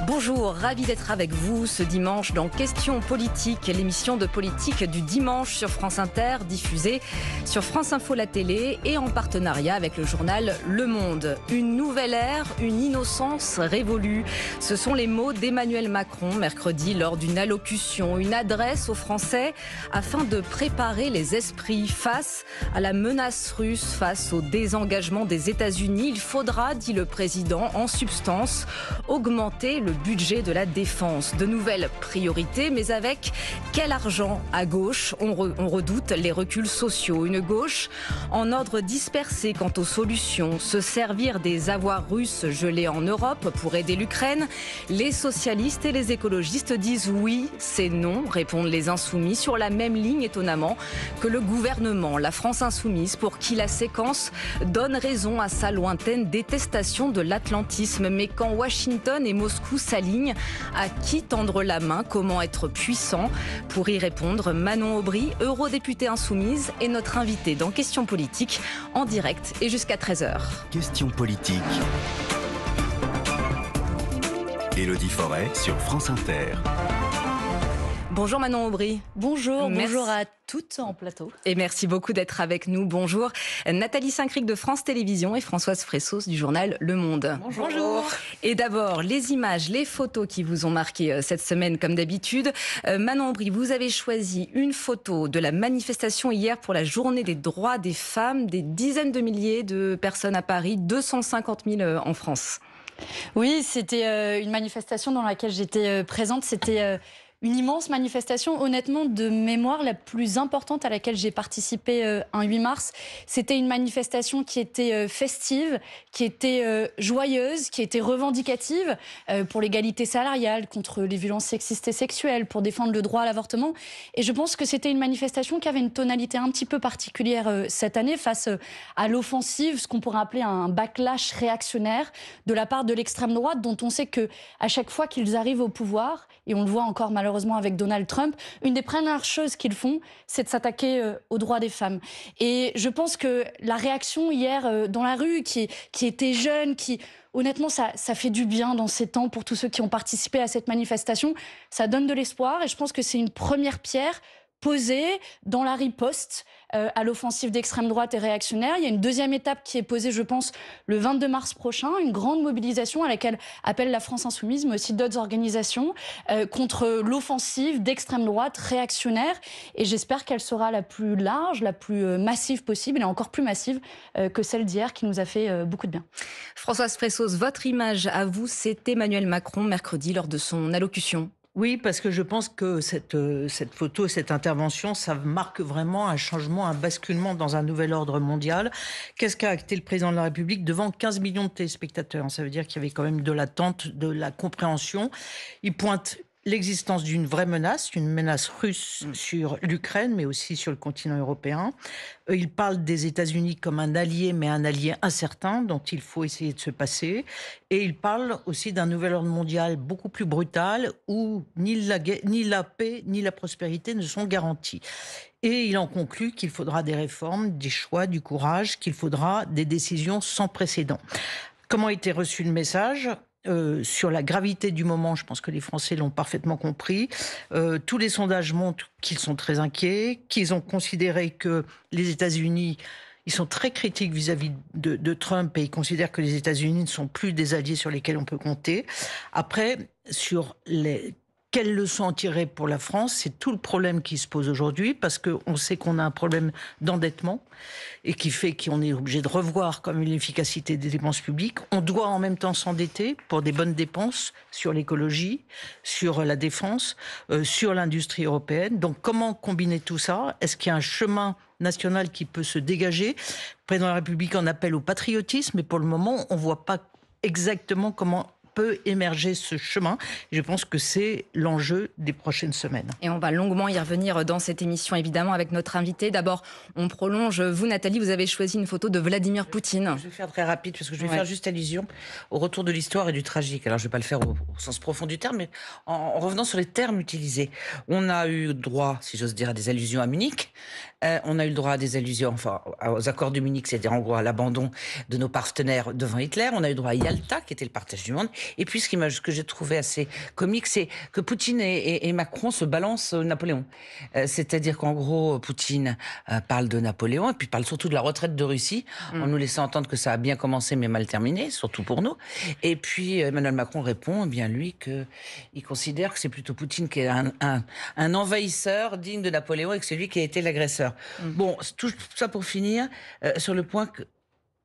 Bonjour, ravi d'être avec vous ce dimanche dans Questions politiques, l'émission de politique du dimanche sur France Inter, diffusée sur France Info la télé et en partenariat avec le journal Le Monde. Une nouvelle ère, une innocence révolue. Ce sont les mots d'Emmanuel Macron mercredi lors d'une allocution, une adresse aux Français afin de préparer les esprits face à la menace russe, face au désengagement des États-Unis. Il faudra, dit le président, en substance, augmenter le budget de la défense. De nouvelles priorités, mais avec quel argent à gauche? On redoute les reculs sociaux. Une gauche en ordre dispersé quant aux solutions. Se servir des avoirs russes gelés en Europe pour aider l'Ukraine. Les socialistes et les écologistes disent oui, c'est non, répondent les insoumis, sur la même ligne étonnamment que le gouvernement. La France insoumise, pour qui la séquence donne raison à sa lointaine détestation de l'atlantisme. Mais quand Washington et Moscou s'alignent, à qui tendre la main? Comment être puissant? Pour y répondre, Manon Aubry, eurodéputée insoumise, est notre invitée dans Questions politiques, en direct et jusqu'à 13h. Questions politiques. Élodie Forêt sur France Inter. Bonjour Manon Aubry. Bonjour, bonjour à toutes en plateau. Et merci beaucoup d'être avec nous. Bonjour Nathalie Saint-Cric de France Télévisions et Françoise Fressos du journal Le Monde. Bonjour. Et d'abord, les images, les photos qui vous ont marqué cette semaine comme d'habitude. Manon Aubry, vous avez choisi une photo de la manifestation hier pour la journée des droits des femmes. Des dizaines de milliers de personnes à Paris, 250 000 en France. Oui, c'était une manifestation dans laquelle j'étais présente. C'était une immense manifestation, honnêtement, de mémoire, la plus importante à laquelle j'ai participé un 8 mars. C'était une manifestation qui était festive, qui était joyeuse, qui était revendicative pour l'égalité salariale, contre les violences sexistes et sexuelles, pour défendre le droit à l'avortement. Et je pense que c'était une manifestation qui avait une tonalité un petit peu particulière cette année face à l'offensive, ce qu'on pourrait appeler un backlash réactionnaire de la part de l'extrême droite, dont on sait qu'à chaque fois qu'ils arrivent au pouvoir, et on le voit encore malheureusement avec Donald Trump, une des premières choses qu'ils font, c'est de s'attaquer aux droits des femmes. Et je pense que la réaction hier dans la rue, qui était jeune, honnêtement, ça fait du bien dans ces temps pour tous ceux qui ont participé à cette manifestation. Ça donne de l'espoir et je pense que c'est une première pierre posée dans la riposte à l'offensive d'extrême droite et réactionnaire. Il y a une deuxième étape qui est posée, je pense, le 22 mars prochain, une grande mobilisation à laquelle appelle la France Insoumise, mais aussi d'autres organisations, contre l'offensive d'extrême droite réactionnaire. Et j'espère qu'elle sera la plus large, la plus massive possible, et encore plus massive que celle d'hier, qui nous a fait beaucoup de bien. Françoise Fressos, votre image à vous, c'est Emmanuel Macron mercredi lors de son allocution. Oui, parce que je pense que cette photo, cette intervention, ça marque vraiment un changement, un basculement dans un nouvel ordre mondial. Qu'est-ce qu'a acté le président de la République devant 15 millions de téléspectateurs? Ça veut dire qu'il y avait quand même de l'attente, de la compréhension. Il pointe l'existence d'une vraie menace, une menace russe sur l'Ukraine, mais aussi sur le continent européen. Il parle des États-Unis comme un allié, mais un allié incertain, dont il faut essayer de se passer. Et il parle aussi d'un nouvel ordre mondial beaucoup plus brutal, où ni la paix, ni la prospérité ne sont garanties. Et il en conclut qu'il faudra des réformes, des choix, du courage, qu'il faudra des décisions sans précédent. Comment a été reçu le message ? Sur la gravité du moment, je pense que les Français l'ont parfaitement compris. Tous les sondages montrent qu'ils sont très inquiets, qu'ils ont considéré que les États-Unis, ils sont très critiques vis-à-vis de Trump et ils considèrent que les États-Unis ne sont plus des alliés sur lesquels on peut compter. Après, sur quelles leçons en tirer pour la France? C'est tout le problème qui se pose aujourd'hui, parce qu'on sait qu'on a un problème d'endettement et qui fait qu'on est obligé de revoir comme l'efficacité des dépenses publiques. On doit en même temps s'endetter pour des bonnes dépenses sur l'écologie, sur la défense, sur l'industrie européenne. Donc comment combiner tout ça? Est-ce qu'il y a un chemin national qui peut se dégager? Le président de la République en appelle au patriotisme, mais pour le moment, on ne voit pas exactement comment peut émerger ce chemin. Je pense que c'est l'enjeu des prochaines semaines. Et on va longuement y revenir dans cette émission, évidemment, avec notre invité. D'abord, on prolonge. Vous, Nathalie, vous avez choisi une photo de Vladimir Poutine. Je vais faire très rapide, parce que je vais faire juste allusion au retour de l'histoire et du tragique. Alors, je ne vais pas le faire au sens profond du terme, mais en revenant sur les termes utilisés. On a eu droit, si j'ose dire, à des allusions à Munich. On a eu le droit à des allusions aux accords de Munich, c'est-à-dire en gros à l'abandon de nos partenaires devant Hitler. On a eu droit à Yalta, qui était le partage du monde. Et puis, ce que j'ai trouvé assez comique, c'est que Poutine et Macron se balancent Napoléon. C'est-à-dire qu'en gros, Poutine parle de Napoléon, et puis parle surtout de la retraite de Russie, en nous laissant entendre que ça a bien commencé, mais mal terminé, surtout pour nous. Et puis, Emmanuel Macron répond, bien lui, qu'il considère que c'est plutôt Poutine qui est un envahisseur digne de Napoléon et que c'est lui qui a été l'agresseur. Bon, tout ça pour finir, sur le point que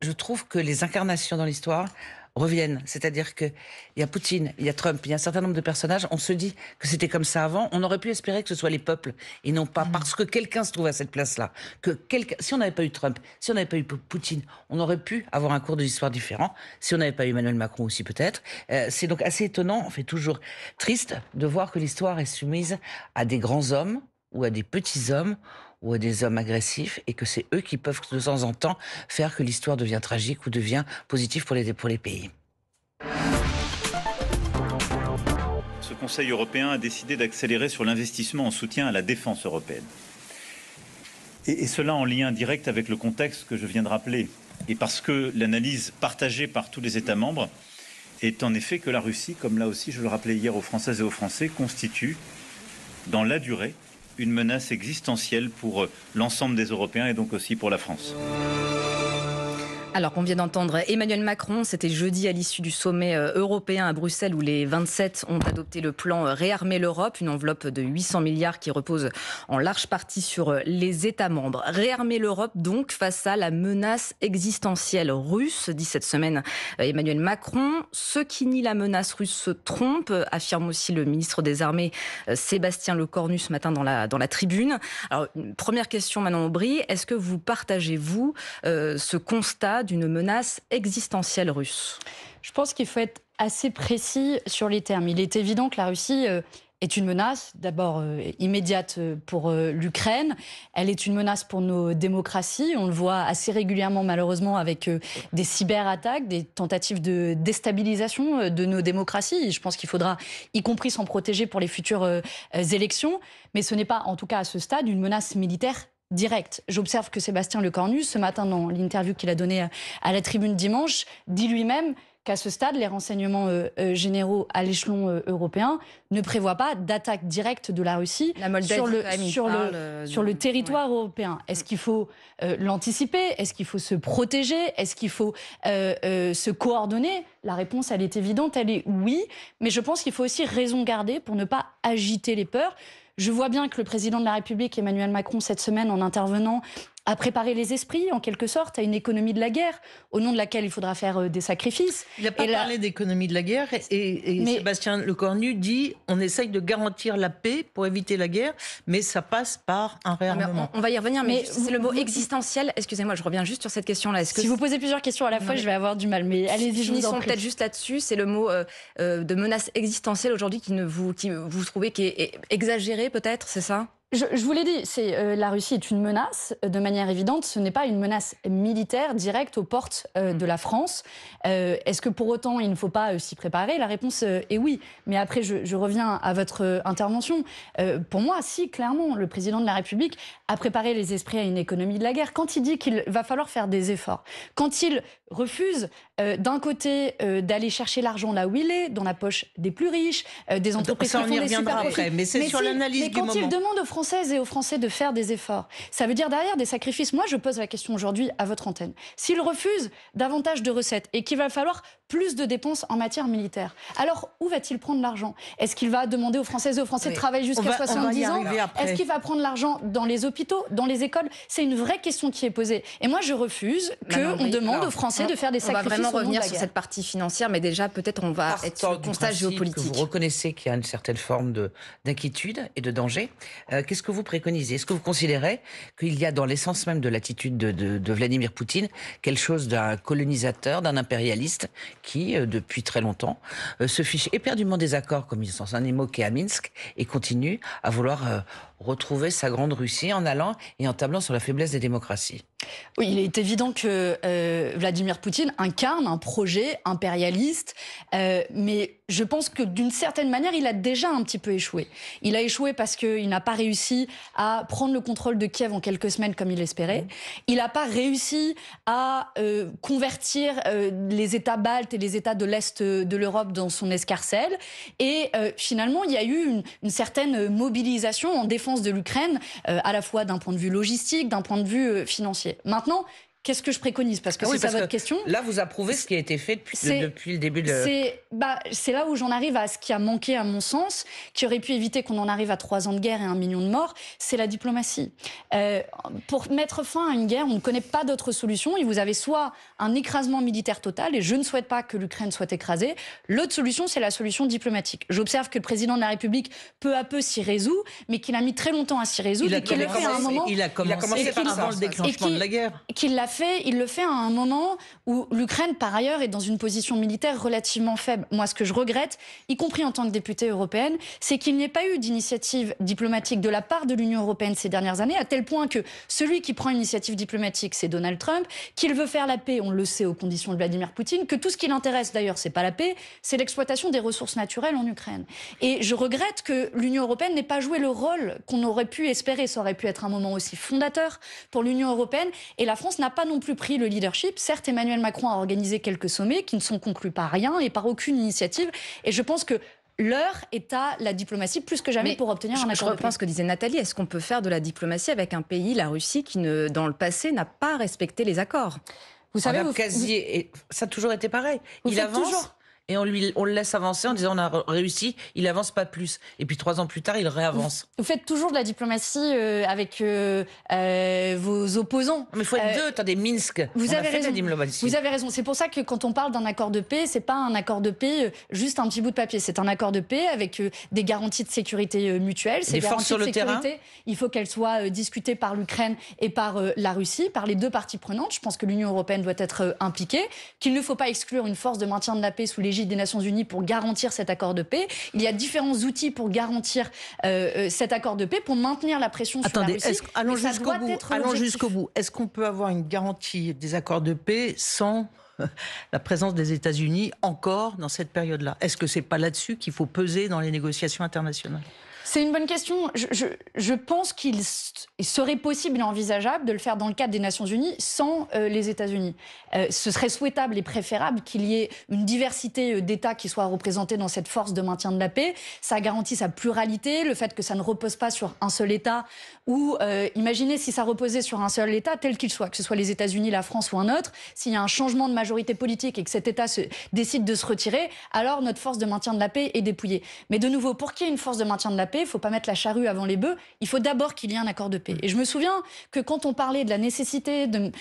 je trouve que les incarnations dans l'histoire reviennent. C'est-à-dire qu'il y a Poutine, il y a Trump, il y a un certain nombre de personnages. On se dit que c'était comme ça avant. On aurait pu espérer que ce soit les peuples et non pas parce que quelqu'un se trouve à cette place-là. Si on n'avait pas eu Trump, si on n'avait pas eu Poutine, on aurait pu avoir un cours de l'histoire différent. Si on n'avait pas eu Emmanuel Macron aussi peut-être. C'est donc assez étonnant, on fait toujours triste de voir que l'histoire est soumise à des grands hommes ou à des petits hommes ou à des hommes agressifs, et que c'est eux qui peuvent de temps en temps faire que l'histoire devient tragique ou devient positive pour les pays. Ce Conseil européen a décidé d'accélérer sur l'investissement en soutien à la défense européenne. Et cela en lien direct avec le contexte que je viens de rappeler. Et parce que l'analyse partagée par tous les États membres est en effet que la Russie, comme là aussi je le rappelais hier aux Françaises et aux Français, constitue dans la durée une menace existentielle pour l'ensemble des Européens et donc aussi pour la France. Alors qu'on vient d'entendre Emmanuel Macron, c'était jeudi à l'issue du sommet européen à Bruxelles où les 27 ont adopté le plan Réarmer l'Europe, une enveloppe de 800 milliards qui repose en large partie sur les États membres. Réarmer l'Europe donc face à la menace existentielle russe, dit cette semaine Emmanuel Macron. Ceux qui nient la menace russe se trompent, affirme aussi le ministre des Armées Sébastien Lecornu ce matin dans la tribune. Alors, première question Manon Aubry, est-ce que vous partagez, vous, ce constat d'une menace existentielle russe? Je pense qu'il faut être assez précis sur les termes. Il est évident que la Russie est une menace, d'abord immédiate pour l'Ukraine. Elle est une menace pour nos démocraties. On le voit assez régulièrement, malheureusement, avec des cyberattaques, des tentatives de déstabilisation de nos démocraties. Je pense qu'il faudra, y compris, s'en protéger pour les futures élections. Mais ce n'est pas, en tout cas à ce stade, une menace militaire direct. J'observe que Sébastien Lecornu, ce matin dans l'interview qu'il a donnée à la Tribune dimanche, dit lui-même qu'à ce stade, les renseignements généraux à l'échelon européen ne prévoient pas d'attaque directe de la Russie sur le territoire européen. Est-ce qu'il faut l'anticiper? Est-ce qu'il faut se protéger? Est-ce qu'il faut se coordonner? La réponse, elle est évidente, elle est oui. Mais je pense qu'il faut aussi raison garder pour ne pas agiter les peurs. Je vois bien que le président de la République, Emmanuel Macron, cette semaine, en intervenant, a préparé les esprits, en quelque sorte, à une économie de la guerre, au nom de laquelle il faudra faire des sacrifices. Il n'a pas parlé d'économie de la guerre, mais Sébastien Lecornu dit on essaye de garantir la paix pour éviter la guerre, mais ça passe par un réarmement. On va y revenir, mais c'est le mot existentiel. Excusez-moi, je reviens juste sur cette question-là. Si vous posez plusieurs questions à la fois, je vais avoir du mal, mais allez-y, je vous en prie. Peut-être juste là-dessus, c'est le mot de menace existentielle aujourd'hui qui vous trouvez qui est exagéré, peut-être, c'est ça? Je vous l'ai dit, la Russie est une menace, de manière évidente. Ce n'est pas une menace militaire directe aux portes de la France. Est-ce que pour autant, il ne faut pas s'y préparer? La réponse est oui. Mais après, je reviens à votre intervention. Pour moi, si, clairement, le président de la République a préparé les esprits à une économie de la guerre. Quand il dit qu'il va falloir faire des efforts, quand il refuse d'un côté d'aller chercher l'argent là où il est, dans la poche des plus riches, des entreprises qui font des super profits. Mais c'est sur l'analyse du moment. Mais quand il demande aux Françaises et aux Français de faire des efforts, ça veut dire derrière des sacrifices. Moi, je pose la question aujourd'hui à votre antenne. S'il refuse davantage de recettes et qu'il va falloir plus de dépenses en matière militaire, alors où va-t-il prendre l'argent? Est-ce qu'il va demander aux Françaises et aux Français de travailler jusqu'à 70 ans? Est-ce qu'il va prendre l'argent dans les hôpitaux, dans les écoles? C'est une vraie question qui est posée. Et moi, je refuse qu'on demande aux Français de faire des sacrifices. On va vraiment revenir sur cette partie financière, mais déjà, peut-être on va être sur le constat géopolitique. Vous reconnaissez qu'il y a une certaine forme d'inquiétude et de danger. Qu'est-ce que vous préconisez? Est-ce que vous considérez qu'il y a dans l'essence même de l'attitude de Vladimir Poutine quelque chose d'un colonisateur, d'un impérialiste qui, depuis très longtemps, se fiche éperdument des accords, comme ils sont évoqués à Minsk, et continue à vouloir retrouver sa grande Russie en allant et en tablant sur la faiblesse des démocraties? Oui, il est évident que Vladimir Poutine incarne un projet impérialiste, mais je pense que d'une certaine manière, il a déjà un petit peu échoué. Il a échoué parce qu'il n'a pas réussi à prendre le contrôle de Kiev en quelques semaines comme il l'espérait. Il n'a pas réussi à convertir les États baltes et les États de l'Est de l'Europe dans son escarcelle. Et finalement, il y a eu une certaine mobilisation en défense de l'Ukraine, à la fois d'un point de vue logistique, d'un point de vue financier. Maintenant, qu'est-ce que je préconise? Parce que c'est ça votre question. Là, vous approuvez ce qui a été fait depuis le début de... C'est là où j'en arrive à ce qui a manqué, à mon sens, qui aurait pu éviter qu'on en arrive à 3 ans de guerre et 1 million de morts, c'est la diplomatie. Pour mettre fin à une guerre, on ne connaît pas d'autre solution. Et vous avez soit un écrasement militaire total, et je ne souhaite pas que l'Ukraine soit écrasée. L'autre solution, c'est la solution diplomatique. J'observe que le président de la République, peu à peu, s'y résout, mais qu'il a mis très longtemps à s'y résoudre. Il a commencé avant le déclenchement de la guerre. Il le fait à un moment où l'Ukraine, par ailleurs, est dans une position militaire relativement faible. Moi, ce que je regrette, y compris en tant que députée européenne, c'est qu'il n'y ait pas eu d'initiative diplomatique de la part de l'Union européenne ces dernières années, à tel point que celui qui prend une initiative diplomatique, c'est Donald Trump, qu'il veut faire la paix, on le sait, aux conditions de Vladimir Poutine, que tout ce qui l'intéresse, d'ailleurs, c'est pas la paix, c'est l'exploitation des ressources naturelles en Ukraine. Et je regrette que l'Union européenne n'ait pas joué le rôle qu'on aurait pu espérer. Ça aurait pu être un moment aussi fondateur pour l'Union européenne. Et la France n'a pas non plus pris le leadership. Certes, Emmanuel Macron a organisé quelques sommets qui ne sont conclus par rien et par aucune initiative. Et je pense que l'heure est à la diplomatie plus que jamais pour obtenir un accord de paix. Je reprends ce que disait Nathalie. Est-ce qu'on peut faire de la diplomatie avec un pays, la Russie, qui, dans le passé, n'a pas respecté les accords? Vous savez, ça a toujours été pareil. Il avance. Et on le laisse avancer en disant on a réussi, il avance pas plus. Et puis 3 ans plus tard, il réavance. Vous faites toujours de la diplomatie avec vos opposants. Mais il faut être deux, attendez, Minsk. Vous avez raison. C'est pour ça que quand on parle d'un accord de paix, c'est pas un accord de paix juste un petit bout de papier. C'est un accord de paix avec des garanties de sécurité mutuelles. Des forces sur le terrain. Il faut qu'elles soient discutées par l'Ukraine et par la Russie, par les deux parties prenantes. Je pense que l'Union européenne doit être impliquée, qu'il ne faut pas exclure une force de maintien de la paix sous l'égide des Nations Unies pour garantir cet accord de paix. Il y a différents outils pour garantir cet accord de paix, pour maintenir la pression sur la Russie. Allons jusqu'au bout. Est-ce qu'on peut avoir une garantie des accords de paix sans la présence des États-Unis encore dans cette période-là? Est-ce que c'est pas là-dessus qu'il faut peser dans les négociations internationales? C'est une bonne question. Je pense qu'il serait possible et envisageable de le faire dans le cadre des Nations Unies sans les États-Unis. Ce serait souhaitable et préférable qu'il y ait une diversité d'États qui soient représentés dans cette force de maintien de la paix. Ça garantit sa pluralité, le fait que ça ne repose pas sur un seul État. Ou imaginez si ça reposait sur un seul État, tel qu'il soit, que ce soit les États-Unis, la France ou un autre. S'il y a un changement de majorité politique et que cet État décide de se retirer, alors notre force de maintien de la paix est dépouillée. Mais de nouveau, pour qu'il y ait une force de maintien de la paix, il ne faut pas mettre la charrue avant les bœufs, il faut d'abord qu'il y ait un accord de paix. Et je me souviens que quand on parlait de la nécessité de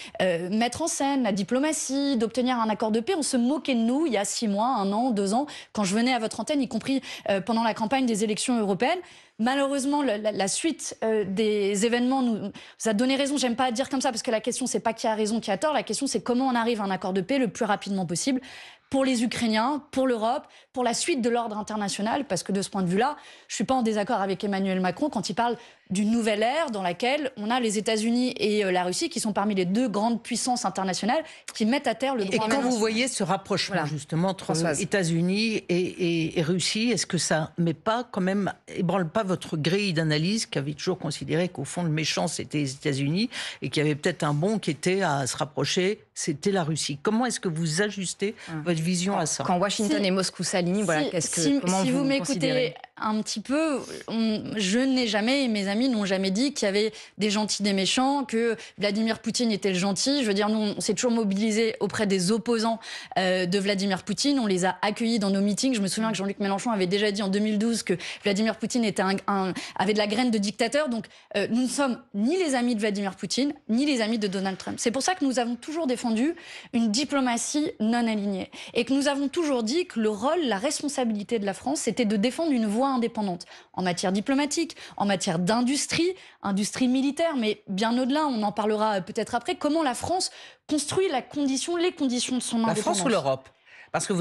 mettre en scène la diplomatie, d'obtenir un accord de paix, on se moquait de nous il y a 6 mois, 1 an, 2 ans, quand je venais à votre antenne, y compris pendant la campagne des élections européennes. Malheureusement, la suite des événements nous a donné raison. J'aime pas dire comme ça, parce que la question, c'est pas qui a raison, qui a tort. La question, c'est comment on arrive à un accord de paix le plus rapidement possible pour les Ukrainiens, pour l'Europe, pour la suite de l'ordre international, parce que de ce point de vue-là, je suis pas en désaccord avec Emmanuel Macron quand il parle d'une nouvelle ère dans laquelle on a les États-Unis et la Russie qui sont parmi les 2 grandes puissances internationales qui mettent à terre le droit international. Et quand vous voyez ce rapprochement justement entre États-Unis et Russie, est-ce que ça ébranle pas votre grille d'analyse qui avait toujours considéré qu'au fond le méchant c'était les États-Unis et qu'il y avait peut-être un bon qui était à se rapprocher, c'était la Russie? Comment est-ce que vous ajustez votre vision à ça? Quand Washington et Moscou s'alignent, comment vous m'écoutez considérez un petit peu, je n'ai jamais, et mes amis n'ont jamais dit qu'il y avait des gentils, des méchants, que Vladimir Poutine était le gentil. Je veux dire, nous, on s'est toujours mobilisés auprès des opposants de Vladimir Poutine. On les a accueillis dans nos meetings. Je me souviens que Jean-Luc Mélenchon avait déjà dit en 2012 que Vladimir Poutine était avait de la graine de dictateur. Donc, nous ne sommes ni les amis de Vladimir Poutine, ni les amis de Donald Trump. C'est pour ça que nous avons toujours défendu une diplomatie non alignée. Et que nous avons toujours dit que le rôle, la responsabilité de la France, c'était de défendre une voie indépendante en matière diplomatique, en matière d'industrie, industrie militaire, mais bien au-delà, on en parlera peut-être après, comment la France construit les conditions de son indépendance. La France ou l'Europe? Parce que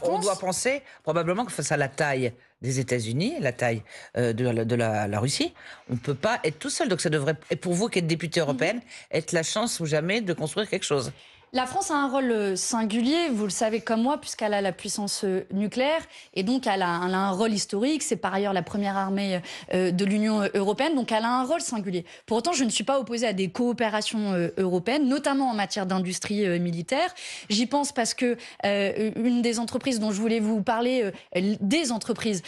on doit penser probablement que face à la taille des États-Unis, la taille de la Russie, on ne peut pas être tout seul. Donc ça devrait, et pour vous qui êtes députée européenne, être la chance ou jamais de construire quelque chose. La France a un rôle singulier, vous le savez comme moi, puisqu'elle a la puissance nucléaire et donc elle a un rôle historique. C'est par ailleurs la première armée de l'Union européenne, donc elle a un rôle singulier. Pour autant, je ne suis pas opposée à des coopérations européennes, notamment en matière d'industrie militaire. J'y pense parce que une des entreprises dont je voulais vous parler, des entreprises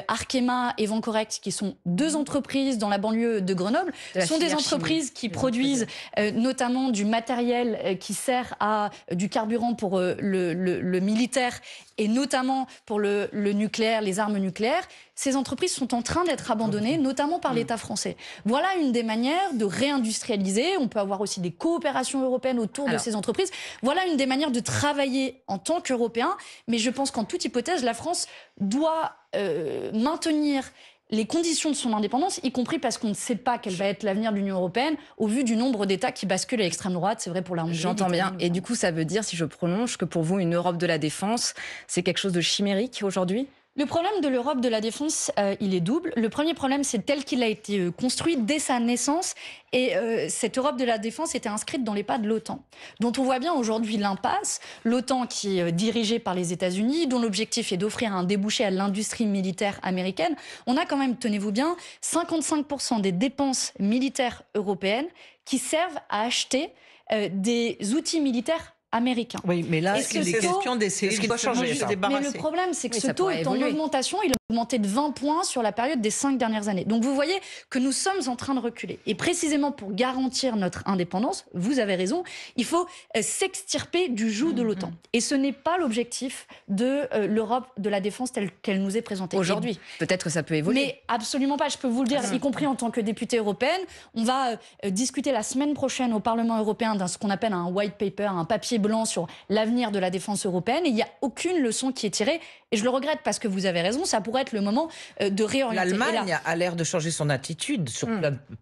Arkema et Vencorex, qui sont deux entreprises dans la banlieue de Grenoble, sont des entreprises qui produisent notamment du matériel qui sert à du carburant pour le militaire et notamment pour le nucléaire, les armes nucléaires. Ces entreprises sont en train d'être abandonnées, notamment par l'État français. Voilà une des manières de réindustrialiser. On peut avoir aussi des coopérations européennes autour de ces entreprises. Voilà une des manières de travailler en tant qu'Européens. Mais je pense qu'en toute hypothèse, la France doit maintenir les conditions de son indépendance, y compris parce qu'on ne sait pas quel va être l'avenir de l'Union européenne, au vu du nombre d'États qui basculent à l'extrême droite. C'est vrai pour la Hongrie. J'entends bien. Et du coup, ça veut dire, si je prolonge, que pour vous, une Europe de la défense, c'est quelque chose de chimérique aujourd'hui ? Le problème de l'Europe de la défense, il est double. Le premier problème, c'est tel qu'il a été construit dès sa naissance. Et cette Europe de la défense était inscrite dans les pas de l'OTAN, dont on voit bien aujourd'hui l'impasse. L'OTAN qui est dirigée par les États-Unis, dont l'objectif est d'offrir un débouché à l'industrie militaire américaine. On a quand même, tenez-vous bien, 55% des dépenses militaires européennes qui servent à acheter des outils militaires américain. Oui, mais là, c'est les questions d'essayer de changer, se débarrasser. Mais le problème, c'est que ce taux est en augmentation. Il a augmenté de 20 points sur la période des 5 dernières années. Donc vous voyez que nous sommes en train de reculer. Et précisément pour garantir notre indépendance, vous avez raison, il faut s'extirper du joug de l'OTAN. Et ce n'est pas l'objectif de l'Europe de la défense telle qu'elle nous est présentée. Aujourd'hui, peut-être que ça peut évoluer. Mais absolument pas, je peux vous le dire, y compris en tant que députée européenne. On va discuter la semaine prochaine au Parlement européen d'un ce qu'on appelle un white paper, un papier blanc sur l'avenir de la défense européenne. Et il n'y a aucune leçon qui est tirée. Et je le regrette parce que vous avez raison, ça pourrait être le moment de réorienter. L'Allemagne a l'air de changer son attitude sur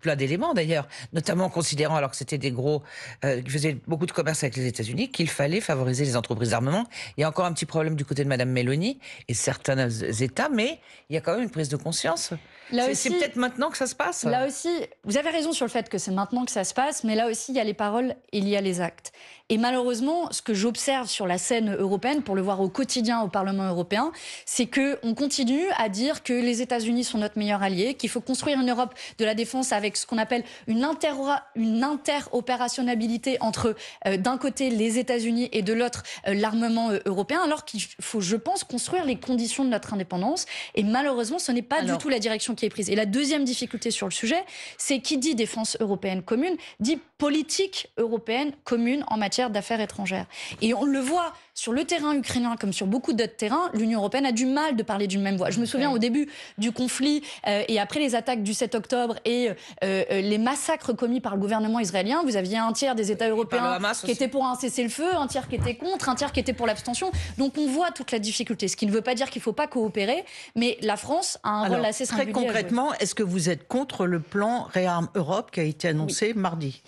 plein d'éléments d'ailleurs, notamment en considérant, alors que c'était des gros, qui faisaient beaucoup de commerce avec les États-Unis, qu'il fallait favoriser les entreprises d'armement. Il y a encore un petit problème du côté de Madame Meloni et certains États, mais il y a quand même une prise de conscience. C'est peut-être maintenant que ça se passe. Là aussi, vous avez raison sur le fait que c'est maintenant que ça se passe, mais là aussi, il y a les paroles et il y a les actes. Et malheureusement, ce que j'observe sur la scène européenne, pour le voir au quotidien au Parlement européen, c'est qu'on continue à dire que les États-Unis sont notre meilleur allié, qu'il faut construire une Europe de la défense avec ce qu'on appelle une interopérationnalité entre, d'un côté, les États-Unis et de l'autre, l'armement européen, alors qu'il faut, je pense, construire les conditions de notre indépendance. Et malheureusement, ce n'est pas du tout la direction qui est prise. Et la deuxième difficulté sur le sujet, c'est qui dit défense européenne commune, dit politique européenne commune en matière d'affaires étrangères. Et on le voit sur le terrain ukrainien comme sur beaucoup d'autres terrains, l'Union européenne a du mal de parler d'une même voix. Je me souviens au début du conflit et après les attaques du 7 octobre et les massacres commis par le gouvernement israélien, vous aviez un tiers des États européens qui étaient pour un cessez-le-feu, un tiers qui était contre, un tiers qui était pour l'abstention. Donc on voit toute la difficulté, ce qui ne veut pas dire qu'il ne faut pas coopérer, mais la France a un rôle assez singulier. Très concrètement, est-ce que vous êtes contre le plan Réarme Europe qui a été annoncé mardi ?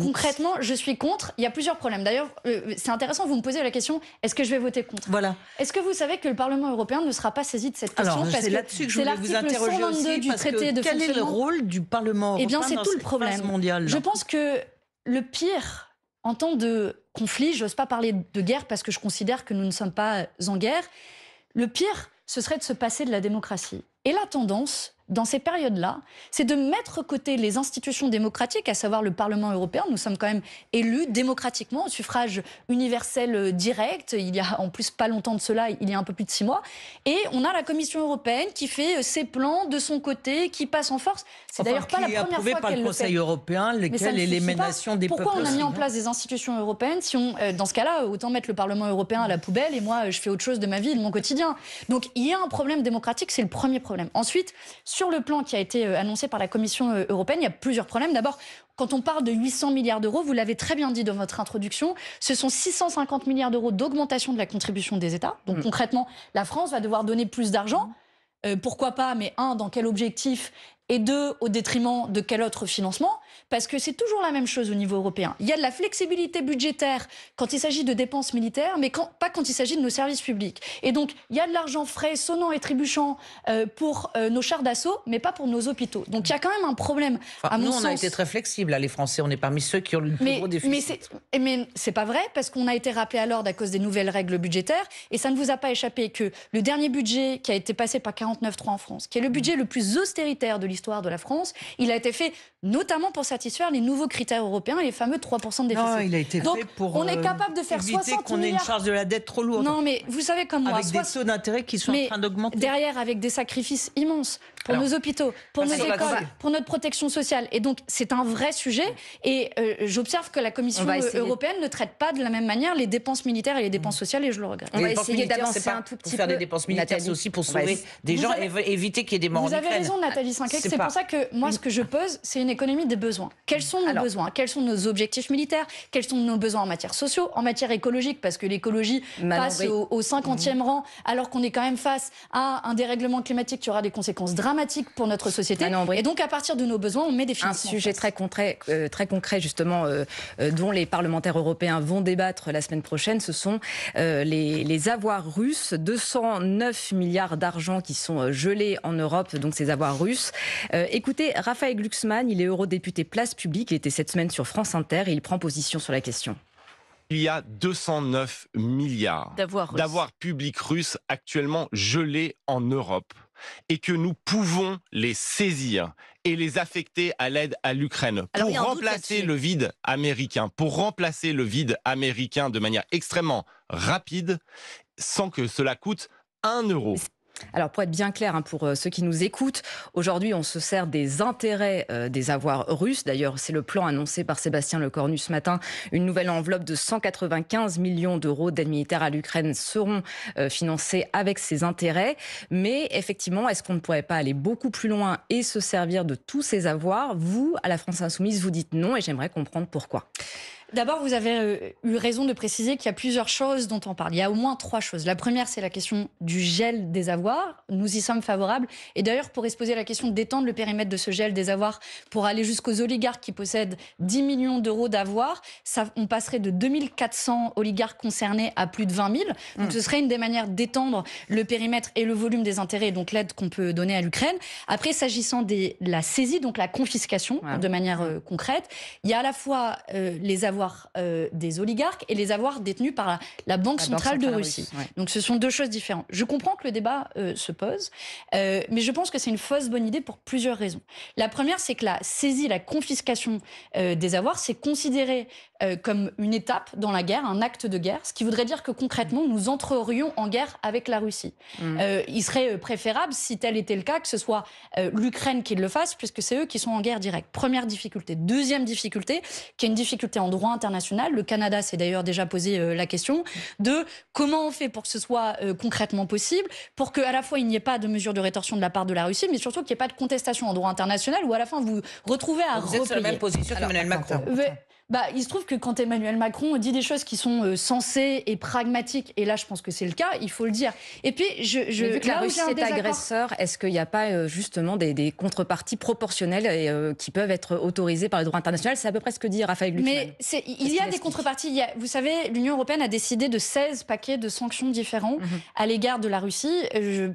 Concrètement, je suis contre. Il y a plusieurs problèmes. D'ailleurs, c'est intéressant, vous me posez la question, est-ce que je vais voter contre ? Voilà. Est-ce que vous savez que le Parlement européen ne sera pas saisi de cette question ? Alors, c'est là-dessus que je voulais vous interroger aussi, du traité de quel est le rôle du Parlement européen c'est tout le problème mondial ? Je pense que le pire, en temps de conflit, j'ose pas parler de guerre parce que je considère que nous ne sommes pas en guerre, le pire, ce serait de se passer de la démocratie. Et la tendance, dans ces périodes-là, c'est de mettre de côté les institutions démocratiques, à savoir le Parlement européen. Nous sommes quand même élus démocratiquement, au suffrage universel direct. Il y a en plus pas longtemps de cela, il y a un peu plus de 6 mois. Et on a la Commission européenne qui fait ses plans de son côté, qui passe en force. C'est d'ailleurs pas la première fois qu'elle le fait. Approuvé par le Conseil européen, lequel est l'émanation des peuples. Pourquoi on a mis en place des institutions européennes si on, dans ce cas-là, autant mettre le Parlement européen à la poubelle et moi, je fais autre chose de ma vie et de mon quotidien. Donc il y a un problème démocratique, c'est le premier problème. Ensuite, sur le plan qui a été annoncé par la Commission européenne, il y a plusieurs problèmes. D'abord, quand on parle de 800 milliards d'euros, vous l'avez très bien dit dans votre introduction, ce sont 650 milliards d'euros d'augmentation de la contribution des États. Donc concrètement, la France va devoir donner plus d'argent. Pourquoi pas, mais dans quel objectif et 2, au détriment de quel autre financement? Parce que c'est toujours la même chose au niveau européen. Il y a de la flexibilité budgétaire quand il s'agit de dépenses militaires, mais pas quand il s'agit de nos services publics. Et donc, il y a de l'argent frais, sonnant et trébuchant pour nos chars d'assaut, mais pas pour nos hôpitaux. Donc, il y a quand même un problème, à mon sens. Nous, on a été très flexibles, là, les Français. On est parmi ceux qui ont le plus gros déficit. Mais c'est pas vrai, parce qu'on a été rappelé à l'ordre à cause des nouvelles règles budgétaires. Et ça ne vous a pas échappé que le dernier budget qui a été passé par 49.3 en France, qui est le budget le plus austéritaire de l'histoire de la France, il a été fait notamment pour satisfaire les nouveaux critères européens, les fameux 3% de déficit. Non, il a été Donc, fait pour on est capable de faire éviter 60 qu'on ait une milliards. charge de la dette trop lourde. Non, mais vous savez comme moi... Avec des taux d'intérêt qui sont en train d'augmenter. Derrière, avec des sacrifices immenses pour nos hôpitaux, pour nos écoles, pour notre protection sociale. Et donc, c'est un vrai sujet. Et j'observe que la Commission européenne ne traite pas de la même manière les dépenses militaires et les dépenses sociales, et je le regrette. On va essayer d'avancer un tout petit peu. Pour faire des dépenses militaires, c'est aussi pour sauver des gens et éviter qu'il y ait des morts en Ukraine. Vous avez raison, Nathalie Sinquet. C'est pour ça que moi, ce que je pose, c'est une économie des besoins. Quels sont nos besoins? Quels sont nos objectifs militaires? Quels sont nos besoins en matière sociale, en matière écologique? Parce que l'écologie passe au 50e rang, alors qu'on est quand même face à un dérèglement climatique qui aura des conséquences dramatiques pour notre société. Et donc, à partir de nos besoins, on met des financements. Un sujet très concret, justement, dont les parlementaires européens vont débattre la semaine prochaine, ce sont les avoirs russes. 209 milliards d'argent qui sont gelés en Europe, donc ces avoirs russes. Écoutez, Raphaël Glucksmann, il est eurodéputé Place Publique. Il était cette semaine sur France Inter et il prend position sur la question. Il y a 209 milliards d'avoirs publics russes actuellement gelés en Europe et que nous pouvons les saisir et les affecter à l'aide à l'Ukraine pour remplacer le vide américain, de manière extrêmement rapide sans que cela coûte 1 euro. Alors, pour être bien clair, pour ceux qui nous écoutent, aujourd'hui, on se sert des intérêts des avoirs russes. D'ailleurs, c'est le plan annoncé par Sébastien Lecornu ce matin. Une nouvelle enveloppe de 195 millions d'euros d'aide militaire à l'Ukraine seront financés avec ces intérêts. Mais effectivement, est-ce qu'on ne pourrait pas aller beaucoup plus loin et se servir de tous ces avoirs? Vous, à la France Insoumise, vous dites non et j'aimerais comprendre pourquoi. D'abord, vous avez eu raison de préciser qu'il y a plusieurs choses dont on parle. Il y a au moins 3 choses. La première, c'est la question du gel des avoirs. Nous y sommes favorables. Et d'ailleurs, pourrait se poser la question d'étendre le périmètre de ce gel des avoirs pour aller jusqu'aux oligarques qui possèdent 10 millions d'euros d'avoirs. On passerait de 2400 oligarques concernés à plus de 20 000. Donc, ce serait une des manières d'étendre le périmètre et le volume des intérêts, donc l'aide qu'on peut donner à l'Ukraine. Après, s'agissant de la saisie, donc la confiscation, de manière concrète, il y a à la fois les avoirs des oligarques et les avoirs détenus par la Banque centrale de Russie. Donc ce sont 2 choses différentes. Je comprends que le débat se pose, mais je pense que c'est une fausse bonne idée pour plusieurs raisons. La première, c'est que la saisie, la confiscation des avoirs, c'est considéré comme une étape dans la guerre, un acte de guerre, ce qui voudrait dire que concrètement, nous entrerions en guerre avec la Russie. Il serait préférable, si tel était le cas, que ce soit l'Ukraine qui le fasse, puisque c'est eux qui sont en guerre directe. Première difficulté. Deuxième difficulté, qui est une difficulté en droit international. Le Canada s'est d'ailleurs déjà posé la question de comment on fait pour que ce soit concrètement possible, pour qu'à la fois il n'y ait pas de mesures de rétorsion de la part de la Russie, mais surtout qu'il n'y ait pas de contestation en droit international où à la fin vous retrouvez à repayer. Vous êtes sur la même position qu'Emmanuel Macron. Il se trouve que quand Emmanuel Macron dit des choses qui sont sensées et pragmatiques, et là je pense que c'est le cas, il faut le dire. Et puis, vu que la Russie est agresseur, est-ce qu'il n'y a pas justement des contreparties proportionnelles qui peuvent être autorisées par le droit international? C'est à peu près ce que dit Raphaël Glucksmann. Mais il y a des contreparties. Vous savez, l'Union européenne a décidé de 16 paquets de sanctions différents à l'égard de la Russie.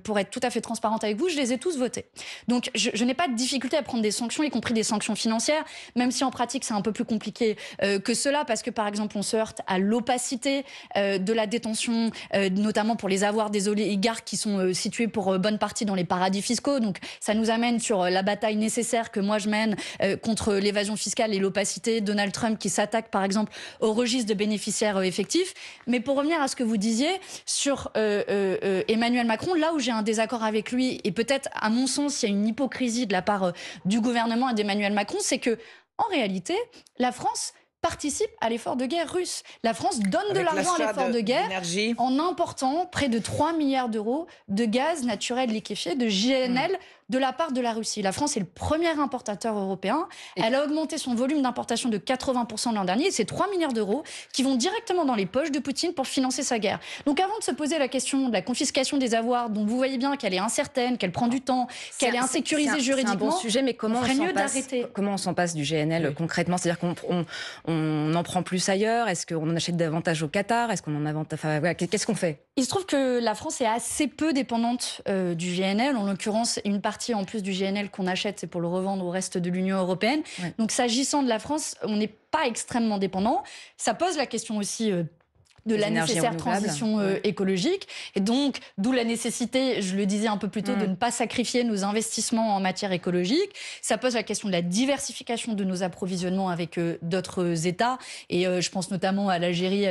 Pour être tout à fait transparente avec vous, je les ai tous votés. Donc je n'ai pas de difficulté à prendre des sanctions, y compris des sanctions financières, même si en pratique c'est un peu plus compliqué que cela, parce que par exemple on se heurte à l'opacité de la détention, notamment pour les avoirs des oligarques qui sont situés pour bonne partie dans les paradis fiscaux. Donc ça nous amène sur la bataille nécessaire que moi je mène contre l'évasion fiscale et l'opacité. Donald Trump qui s'attaque par exemple au registre de bénéficiaires effectifs. Mais pour revenir à ce que vous disiez sur Emmanuel Macron, là où j'ai un désaccord avec lui, et peut-être à mon sens il y a une hypocrisie de la part du gouvernement et d'Emmanuel Macron, c'est que en réalité, la France participe à l'effort de guerre russe. La France donne de l'argent à l'effort de guerre en important près de 3 milliards d'euros de gaz naturel liquéfié, de GNL, de la part de la Russie. La France est le premier importateur européen. Elle a augmenté son volume d'importation de 80% l'an dernier. C'est 3 milliards d'euros qui vont directement dans les poches de Poutine pour financer sa guerre. Donc avant de se poser la question de la confiscation des avoirs, dont vous voyez bien qu'elle est incertaine, qu'elle prend du temps, qu'elle est insécurisée juridiquement... C'est un bon sujet, mais comment on s'en passe du GNL concrètement? C'est-à-dire qu'on en prend plus ailleurs? Est-ce qu'on en achète davantage au Qatar? Est-ce qu'on en invente... Enfin, voilà, qu'est-ce qu'on fait? Il se trouve que la France est assez peu dépendante du GNL. En l'occurrence, une partie en plus du GNL qu'on achète, c'est pour le revendre au reste de l'Union européenne. Ouais. Donc s'agissant de la France, on n'est pas extrêmement dépendant. Ça pose la question aussi... de la nécessaire transition écologique. Et donc, d'où la nécessité, je le disais un peu plus tôt, de ne pas sacrifier nos investissements en matière écologique. Ça pose la question de la diversification de nos approvisionnements avec d'autres États. Et je pense notamment à l'Algérie,